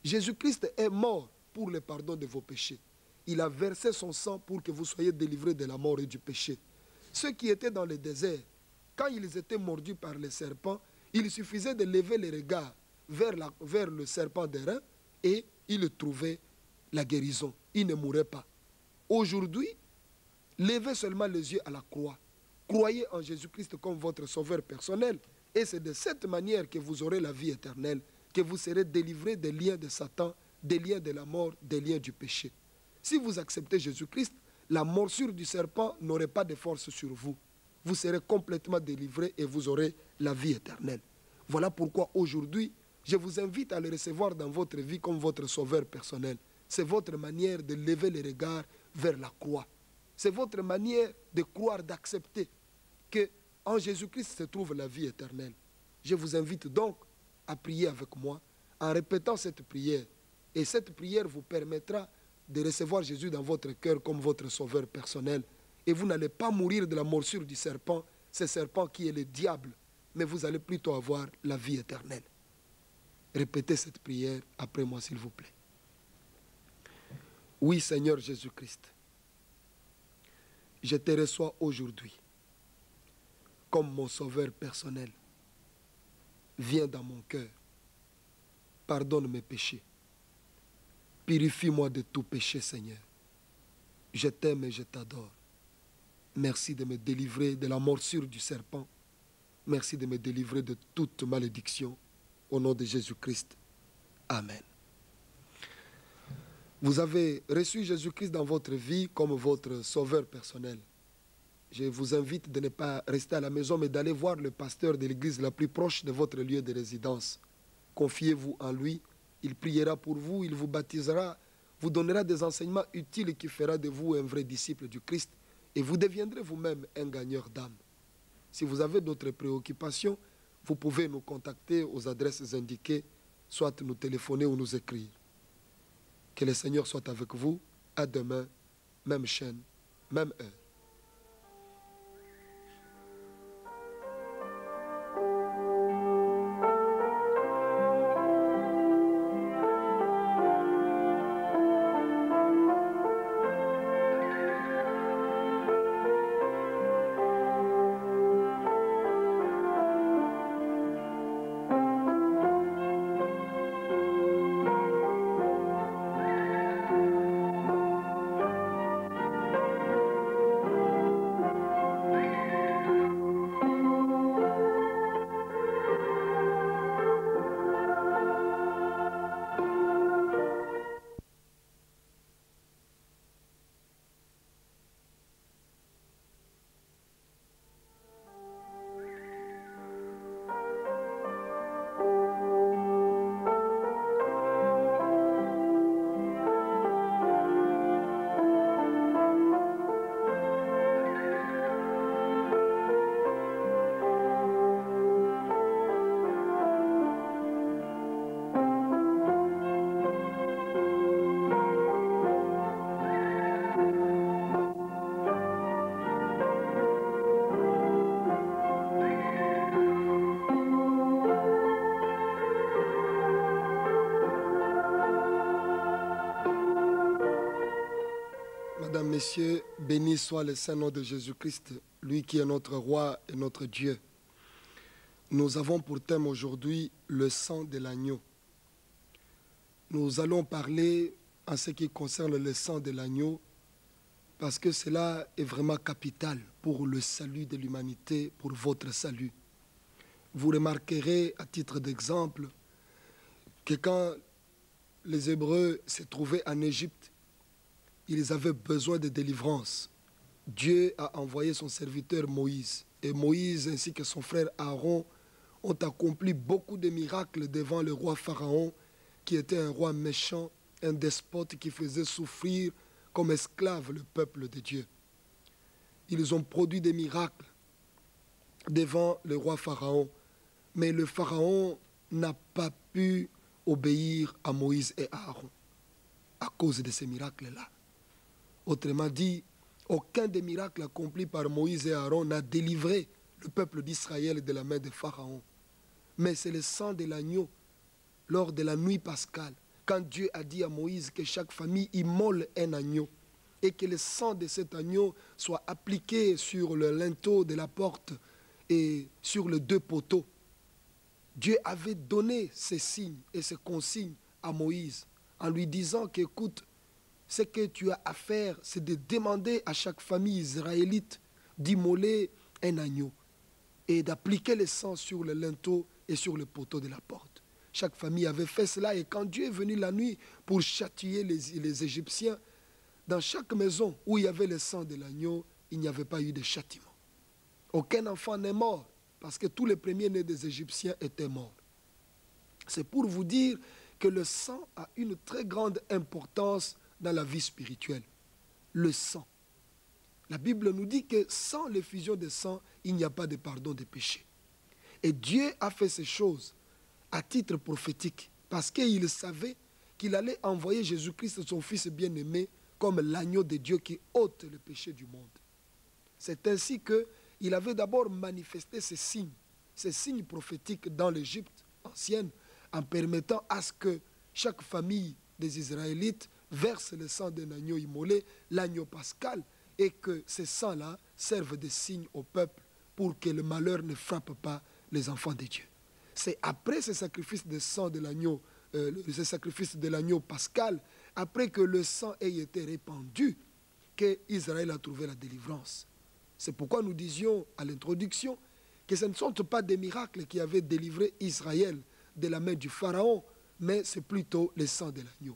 Jésus-Christ est mort pour le pardon de vos péchés. Il a versé son sang pour que vous soyez délivrés de la mort et du péché. Ceux qui étaient dans le désert, quand ils étaient mordus par les serpents, il suffisait de lever les regards vers le serpent d'airain et ils trouvaient la guérison. Ils ne mouraient pas. Aujourd'hui, levez seulement les yeux à la croix. Croyez en Jésus-Christ comme votre sauveur personnel. Et c'est de cette manière que vous aurez la vie éternelle, que vous serez délivrés des liens de Satan, des liens de la mort, des liens du péché. Si vous acceptez Jésus-Christ, la morsure du serpent n'aurait pas de force sur vous. Vous serez complètement délivrés et vous aurez la vie éternelle. Voilà pourquoi aujourd'hui, je vous invite à le recevoir dans votre vie comme votre sauveur personnel. C'est votre manière de lever les regards vers la croix. C'est votre manière de croire, d'accepter qu'en Jésus-Christ se trouve la vie éternelle. Je vous invite donc à prier avec moi en répétant cette prière. Et cette prière vous permettra de recevoir Jésus dans votre cœur comme votre sauveur personnel. Et vous n'allez pas mourir de la morsure du serpent, ce serpent qui est le diable, mais vous allez plutôt avoir la vie éternelle. Répétez cette prière après moi, s'il vous plaît. Oui, Seigneur Jésus-Christ, je te reçois aujourd'hui comme mon sauveur personnel. Viens dans mon cœur. Pardonne mes péchés. Purifie-moi de tout péché, Seigneur. Je t'aime et je t'adore. Merci de me délivrer de la morsure du serpent. Merci de me délivrer de toute malédiction. Au nom de Jésus-Christ. Amen. Vous avez reçu Jésus-Christ dans votre vie comme votre sauveur personnel. Je vous invite de ne pas rester à la maison, mais d'aller voir le pasteur de l'église la plus proche de votre lieu de résidence. Confiez-vous en lui. Il priera pour vous, il vous baptisera, vous donnera des enseignements utiles qui fera de vous un vrai disciple du Christ et vous deviendrez vous-même un gagneur d'âme. Si vous avez d'autres préoccupations, vous pouvez nous contacter aux adresses indiquées, soit nous téléphoner ou nous écrire. Que le Seigneur soit avec vous. À demain, même chaîne, même heure. Mesdames, Messieurs, béni soit le Saint-Nom de Jésus-Christ, lui qui est notre Roi et notre Dieu. Nous avons pour thème aujourd'hui le sang de l'agneau. Nous allons parler en ce qui concerne le sang de l'agneau parce que cela est vraiment capital pour le salut de l'humanité, pour votre salut. Vous remarquerez à titre d'exemple que quand les Hébreux se trouvaient en Égypte, ils avaient besoin de délivrance. Dieu a envoyé son serviteur Moïse. Et Moïse ainsi que son frère Aaron ont accompli beaucoup de miracles devant le roi Pharaon, qui était un roi méchant, un despote qui faisait souffrir comme esclave le peuple de Dieu. Ils ont produit des miracles. devant le roi Pharaon. Mais le Pharaon n'a pas pu obéir à Moïse et à Aaron à cause de ces miracles-là. Autrement dit, aucun des miracles accomplis par Moïse et Aaron n'a délivré le peuple d'Israël de la main de Pharaon. Mais c'est le sang de l'agneau lors de la nuit pascale, quand Dieu a dit à Moïse que chaque famille immole un agneau et que le sang de cet agneau soit appliqué sur le linteau de la porte et sur les deux poteaux. Dieu avait donné ces signes et ces consignes à Moïse en lui disant qu'écoute, ce que tu as à faire, c'est de demander à chaque famille israélite d'immoler un agneau et d'appliquer le sang sur le linteau et sur le poteau de la porte. Chaque famille avait fait cela et quand Dieu est venu la nuit pour châtier les Égyptiens, dans chaque maison où il y avait le sang de l'agneau, il n'y avait pas eu de châtiment. Aucun enfant n'est mort parce que tous les premiers-nés des Égyptiens étaient morts. C'est pour vous dire que le sang a une très grande importance dans la vie spirituelle. Le sang. La Bible nous dit que sans l'effusion de sang, il n'y a pas de pardon des péchés. Et Dieu a fait ces choses à titre prophétique, parce qu'il savait qu'il allait envoyer Jésus-Christ, son Fils bien-aimé, comme l'agneau de Dieu qui ôte le péché du monde. C'est ainsi qu'il avait d'abord manifesté ces signes prophétiques dans l'Égypte ancienne, en permettant à ce que chaque famille des Israélites verse le sang d'un agneau immolé, l'agneau pascal, et que ces sangs-là servent de signes au peuple pour que le malheur ne frappe pas les enfants de Dieu. C'est après ce sacrifice de sang de l'agneau, ce sacrifice de l'agneau pascal, après que le sang ait été répandu, qu'Israël a trouvé la délivrance. C'est pourquoi nous disions à l'introduction que ce ne sont pas des miracles qui avaient délivré Israël de la main du Pharaon, mais c'est plutôt le sang de l'agneau.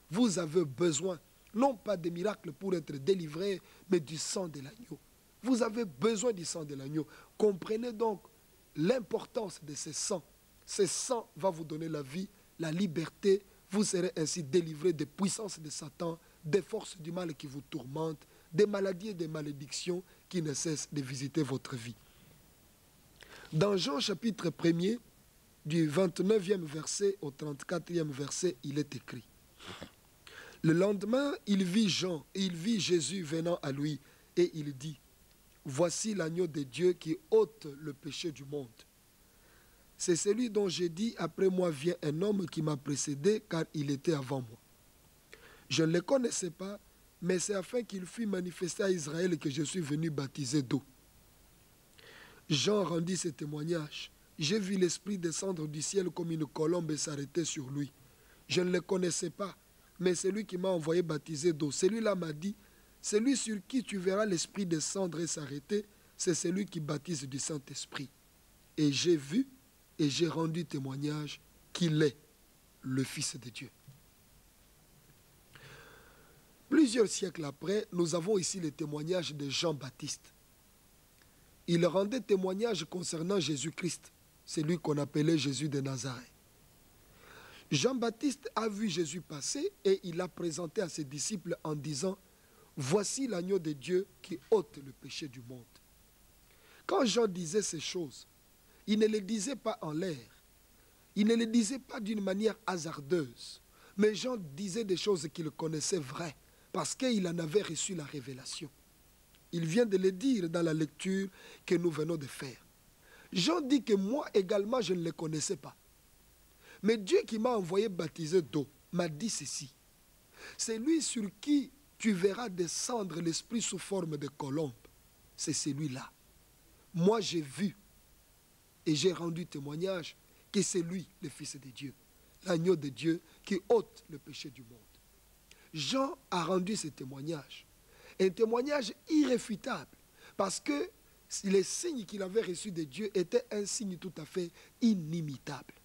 Vous avez besoin, non pas de miracles pour être délivré, mais du sang de l'agneau. Vous avez besoin du sang de l'agneau. Comprenez donc l'importance de ce sang. Ce sang va vous donner la vie, la liberté. Vous serez ainsi délivré des puissances de Satan, des forces du mal qui vous tourmentent, des maladies et des malédictions qui ne cessent de visiter votre vie. Dans Jean chapitre 1er, du 29e verset au 34e verset, il est écrit: le lendemain, il vit Jean et il vit Jésus venant à lui et il dit: voici l'agneau de Dieu qui ôte le péché du monde. C'est celui dont j'ai dit, après moi vient un homme qui m'a précédé, car il était avant moi. Je ne le connaissais pas, mais c'est afin qu'il fût manifesté à Israël que je suis venu baptiser d'eau. Jean rendit ce témoignage. J'ai vu l'Esprit descendre du ciel comme une colombe et s'arrêter sur lui. Je ne le connaissais pas, mais c'est lui qui m'a envoyé baptiser d'eau. Celui-là m'a dit: celui sur qui tu verras l'Esprit descendre et s'arrêter, c'est celui qui baptise du Saint-Esprit. Et j'ai vu et j'ai rendu témoignage qu'il est le Fils de Dieu. Plusieurs siècles après, nous avons ici le témoignage de Jean-Baptiste. Il rendait témoignage concernant Jésus-Christ, celui qu'on appelait Jésus de Nazareth. Jean-Baptiste a vu Jésus passer et il l'a présenté à ses disciples en disant: voici l'agneau de Dieu qui ôte le péché du monde. Quand Jean disait ces choses, il ne les disait pas en l'air, il ne les disait pas d'une manière hasardeuse, mais Jean disait des choses qu'il connaissait vraies, parce qu'il en avait reçu la révélation. Il vient de le dire dans la lecture que nous venons de faire. Jean dit que moi également je ne le connaissais pas. Mais Dieu qui m'a envoyé baptiser d'eau m'a dit ceci: c'est lui sur qui tu verras descendre l'Esprit sous forme de colombe. C'est celui-là. Moi j'ai vu et j'ai rendu témoignage que c'est lui le Fils de Dieu, l'agneau de Dieu qui ôte le péché du monde. Jean a rendu ce témoignage, un témoignage irréfutable, parce que les signes qu'il avait reçus de Dieu étaient un signe tout à fait inimitable.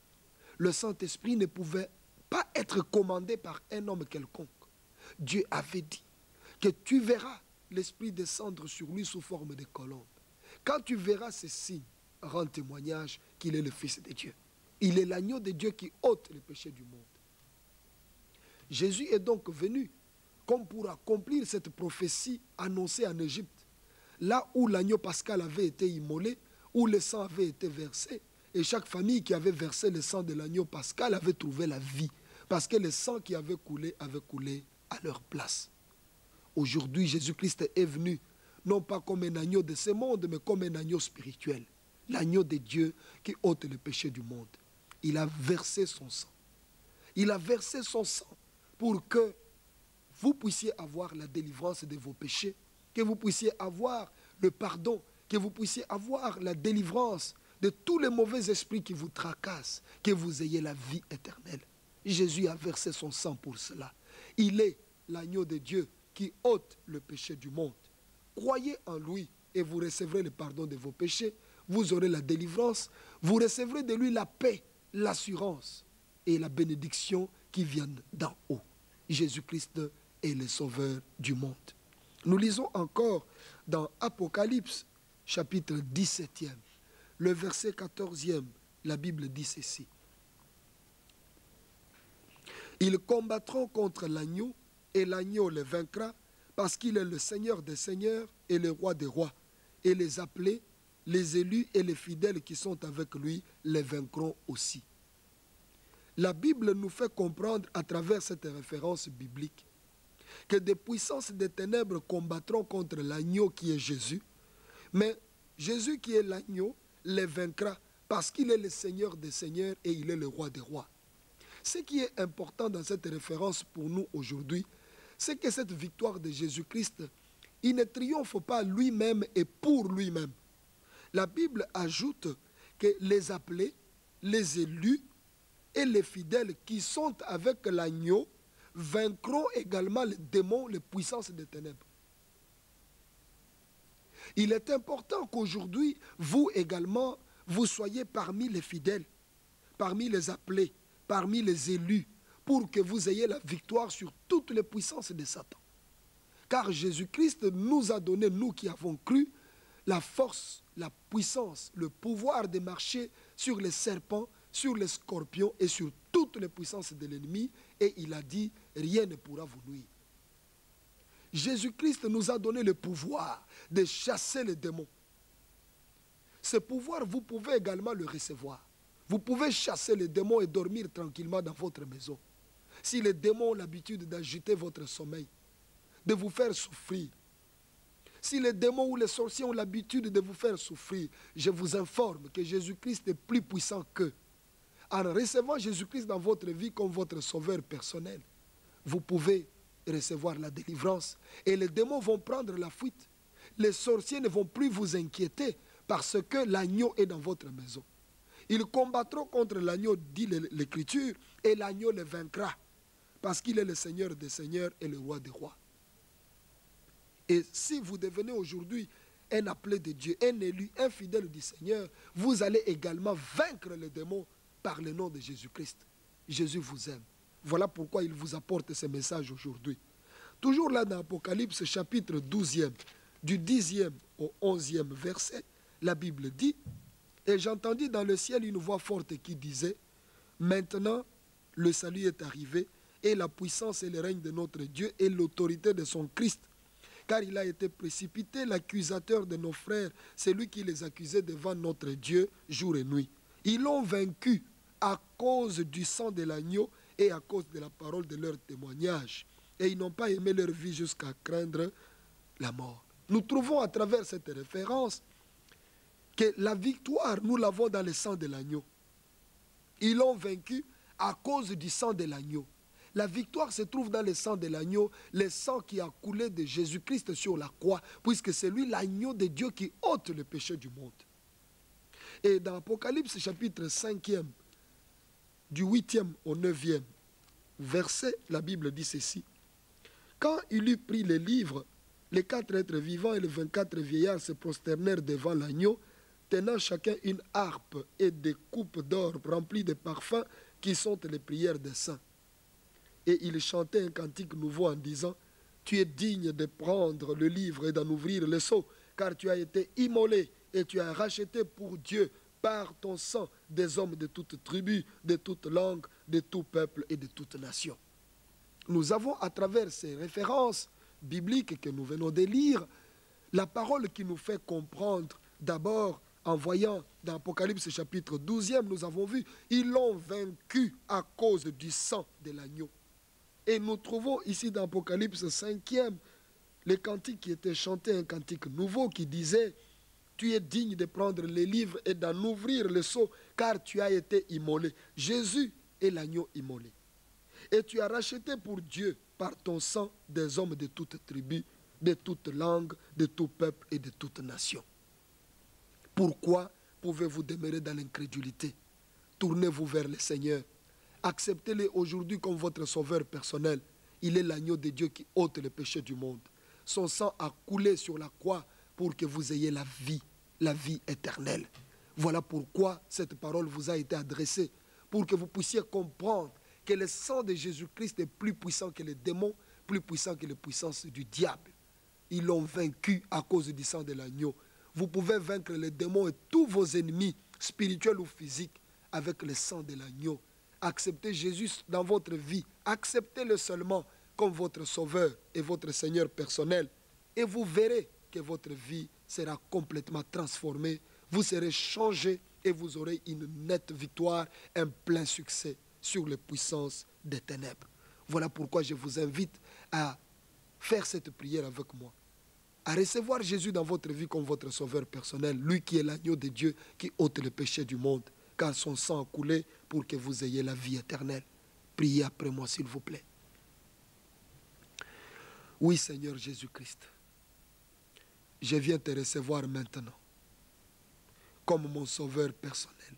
Le Saint-Esprit ne pouvait pas être commandé par un homme quelconque. Dieu avait dit que tu verras l'Esprit descendre sur lui sous forme de colombe. Quand tu verras ces signes, rends témoignage qu'il est le Fils de Dieu. Il est l'agneau de Dieu qui ôte le péché du monde. Jésus est donc venu comme pour accomplir cette prophétie annoncée en Égypte. Là où l'agneau pascal avait été immolé, où le sang avait été versé. Et chaque famille qui avait versé le sang de l'agneau pascal avait trouvé la vie. Parce que le sang qui avait coulé à leur place. Aujourd'hui, Jésus-Christ est venu, non pas comme un agneau de ce monde, mais comme un agneau spirituel. L'agneau de Dieu qui ôte le péché du monde. Il a versé son sang. Il a versé son sang pour que vous puissiez avoir la délivrance de vos péchés, que vous puissiez avoir le pardon, que vous puissiez avoir la délivrance de tous les mauvais esprits qui vous tracassent, que vous ayez la vie éternelle. Jésus a versé son sang pour cela. Il est l'agneau de Dieu qui ôte le péché du monde. Croyez en lui et vous recevrez le pardon de vos péchés. Vous aurez la délivrance. Vous recevrez de lui la paix, l'assurance et la bénédiction qui viennent d'en haut. Jésus-Christ est le sauveur du monde. Nous lisons encore dans Apocalypse, chapitre 17e, le verset 14e, la Bible dit ceci. Ils combattront contre l'agneau et l'agneau les vaincra parce qu'il est le Seigneur des seigneurs et le roi des rois. Et les appelés, les élus et les fidèles qui sont avec lui les vaincront aussi. La Bible nous fait comprendre à travers cette référence biblique que des puissances des ténèbres combattront contre l'agneau qui est Jésus, mais Jésus qui est l'agneau les vaincra parce qu'il est le Seigneur des seigneurs et il est le roi des rois. Ce qui est important dans cette référence pour nous aujourd'hui, c'est que cette victoire de Jésus-Christ, il ne triomphe pas lui-même et pour lui-même. La Bible ajoute que les appelés, les élus et les fidèles qui sont avec l'agneau vaincront également les démons, les puissances des ténèbres. Il est important qu'aujourd'hui, vous également, vous soyez parmi les fidèles, parmi les appelés, parmi les élus, pour que vous ayez la victoire sur toutes les puissances de Satan. Car Jésus-Christ nous a donné, nous qui avons cru, la force, la puissance, le pouvoir de marcher sur les serpents, sur les scorpions et sur toutes les puissances de l'ennemi. Et il a dit, rien ne pourra vous nuire. Jésus-Christ nous a donné le pouvoir de chasser les démons. Ce pouvoir, vous pouvez également le recevoir. Vous pouvez chasser les démons et dormir tranquillement dans votre maison. Si les démons ont l'habitude d'agiter votre sommeil, de vous faire souffrir, si les démons ou les sorciers ont l'habitude de vous faire souffrir, je vous informe que Jésus-Christ est plus puissant qu'eux. En recevant Jésus-Christ dans votre vie comme votre sauveur personnel, vous pouvez recevoir la délivrance et les démons vont prendre la fuite. Les sorciers ne vont plus vous inquiéter parce que l'agneau est dans votre maison. Ils combattront contre l'agneau, dit l'Écriture, et l'agneau les vaincra parce qu'il est le Seigneur des seigneurs et le roi des rois. Et si vous devenez aujourd'hui un appelé de Dieu, un élu, un fidèle du Seigneur, vous allez également vaincre les démons par le nom de Jésus-Christ. Jésus vous aime. Voilà pourquoi il vous apporte ce message aujourd'hui. Toujours là dans Apocalypse chapitre 12e, du 10e au 11e verset, la Bible dit, « Et j'entendis dans le ciel une voix forte qui disait, « Maintenant, le salut est arrivé, et la puissance et le règne de notre Dieu et l'autorité de son Christ. Car il a été précipité, l'accusateur de nos frères, celui qui les accusait devant notre Dieu jour et nuit. Ils l'ont vaincu à cause du sang de l'agneau et à cause de la parole de leur témoignage. Et ils n'ont pas aimé leur vie jusqu'à craindre la mort. » Nous trouvons à travers cette référence que la victoire, nous l'avons dans le sang de l'agneau. Ils l'ont vaincu à cause du sang de l'agneau. La victoire se trouve dans le sang de l'agneau, le sang qui a coulé de Jésus-Christ sur la croix, puisque c'est lui l'agneau de Dieu qui ôte le péché du monde. Et dans Apocalypse chapitre 5e, du 8e au 9e verset, la Bible dit ceci. Quand il eut pris les livres, les 4 êtres vivants et les 24 vieillards se prosternèrent devant l'agneau, tenant chacun une harpe et des coupes d'or remplies de parfums qui sont les prières des saints. Et il chantait un cantique nouveau en disant, « Tu es digne de prendre le livre et d'en ouvrir le sceau, car tu as été immolé et tu as racheté pour Dieu par ton sang des hommes de toute tribu, de toute langue, de tout peuple et de toute nation. » Nous avons à travers ces références bibliques que nous venons de lire, la parole qui nous fait comprendre d'abord En voyant dans Apocalypse chapitre 12e, nous avons vu, ils l'ont vaincu à cause du sang de l'agneau. Et nous trouvons ici dans Apocalypse 5e, le cantique qui était chanté, un cantique nouveau qui disait, tu es digne de prendre les livres et d'en ouvrir le sceau, car tu as été immolé. Jésus est l'agneau immolé. Et tu as racheté pour Dieu, par ton sang, des hommes de toute tribu, de toute langue, de tout peuple et de toute nation. Pourquoi pouvez-vous demeurer dans l'incrédulité? Tournez-vous vers le Seigneur. Acceptez-le aujourd'hui comme votre sauveur personnel. Il est l'agneau de Dieu qui ôte les péchés du monde. Son sang a coulé sur la croix pour que vous ayez la vie éternelle. Voilà pourquoi cette parole vous a été adressée, pour que vous puissiez comprendre que le sang de Jésus-Christ est plus puissant que les démons, plus puissant que les puissances du diable. Ils l'ont vaincu à cause du sang de l'agneau. Vous pouvez vaincre les démons et tous vos ennemis, spirituels ou physiques, avec le sang de l'agneau. Acceptez Jésus dans votre vie. Acceptez-le seulement comme votre sauveur et votre Seigneur personnel. Et vous verrez que votre vie sera complètement transformée. Vous serez changé et vous aurez une nette victoire, un plein succès sur les puissances des ténèbres. Voilà pourquoi je vous invite à faire cette prière avec moi, à recevoir Jésus dans votre vie comme votre sauveur personnel, lui qui est l'agneau de Dieu qui ôte le péché du monde, car son sang a coulé pour que vous ayez la vie éternelle. Priez après moi s'il vous plaît. Oui Seigneur Jésus-Christ, je viens te recevoir maintenant comme mon sauveur personnel.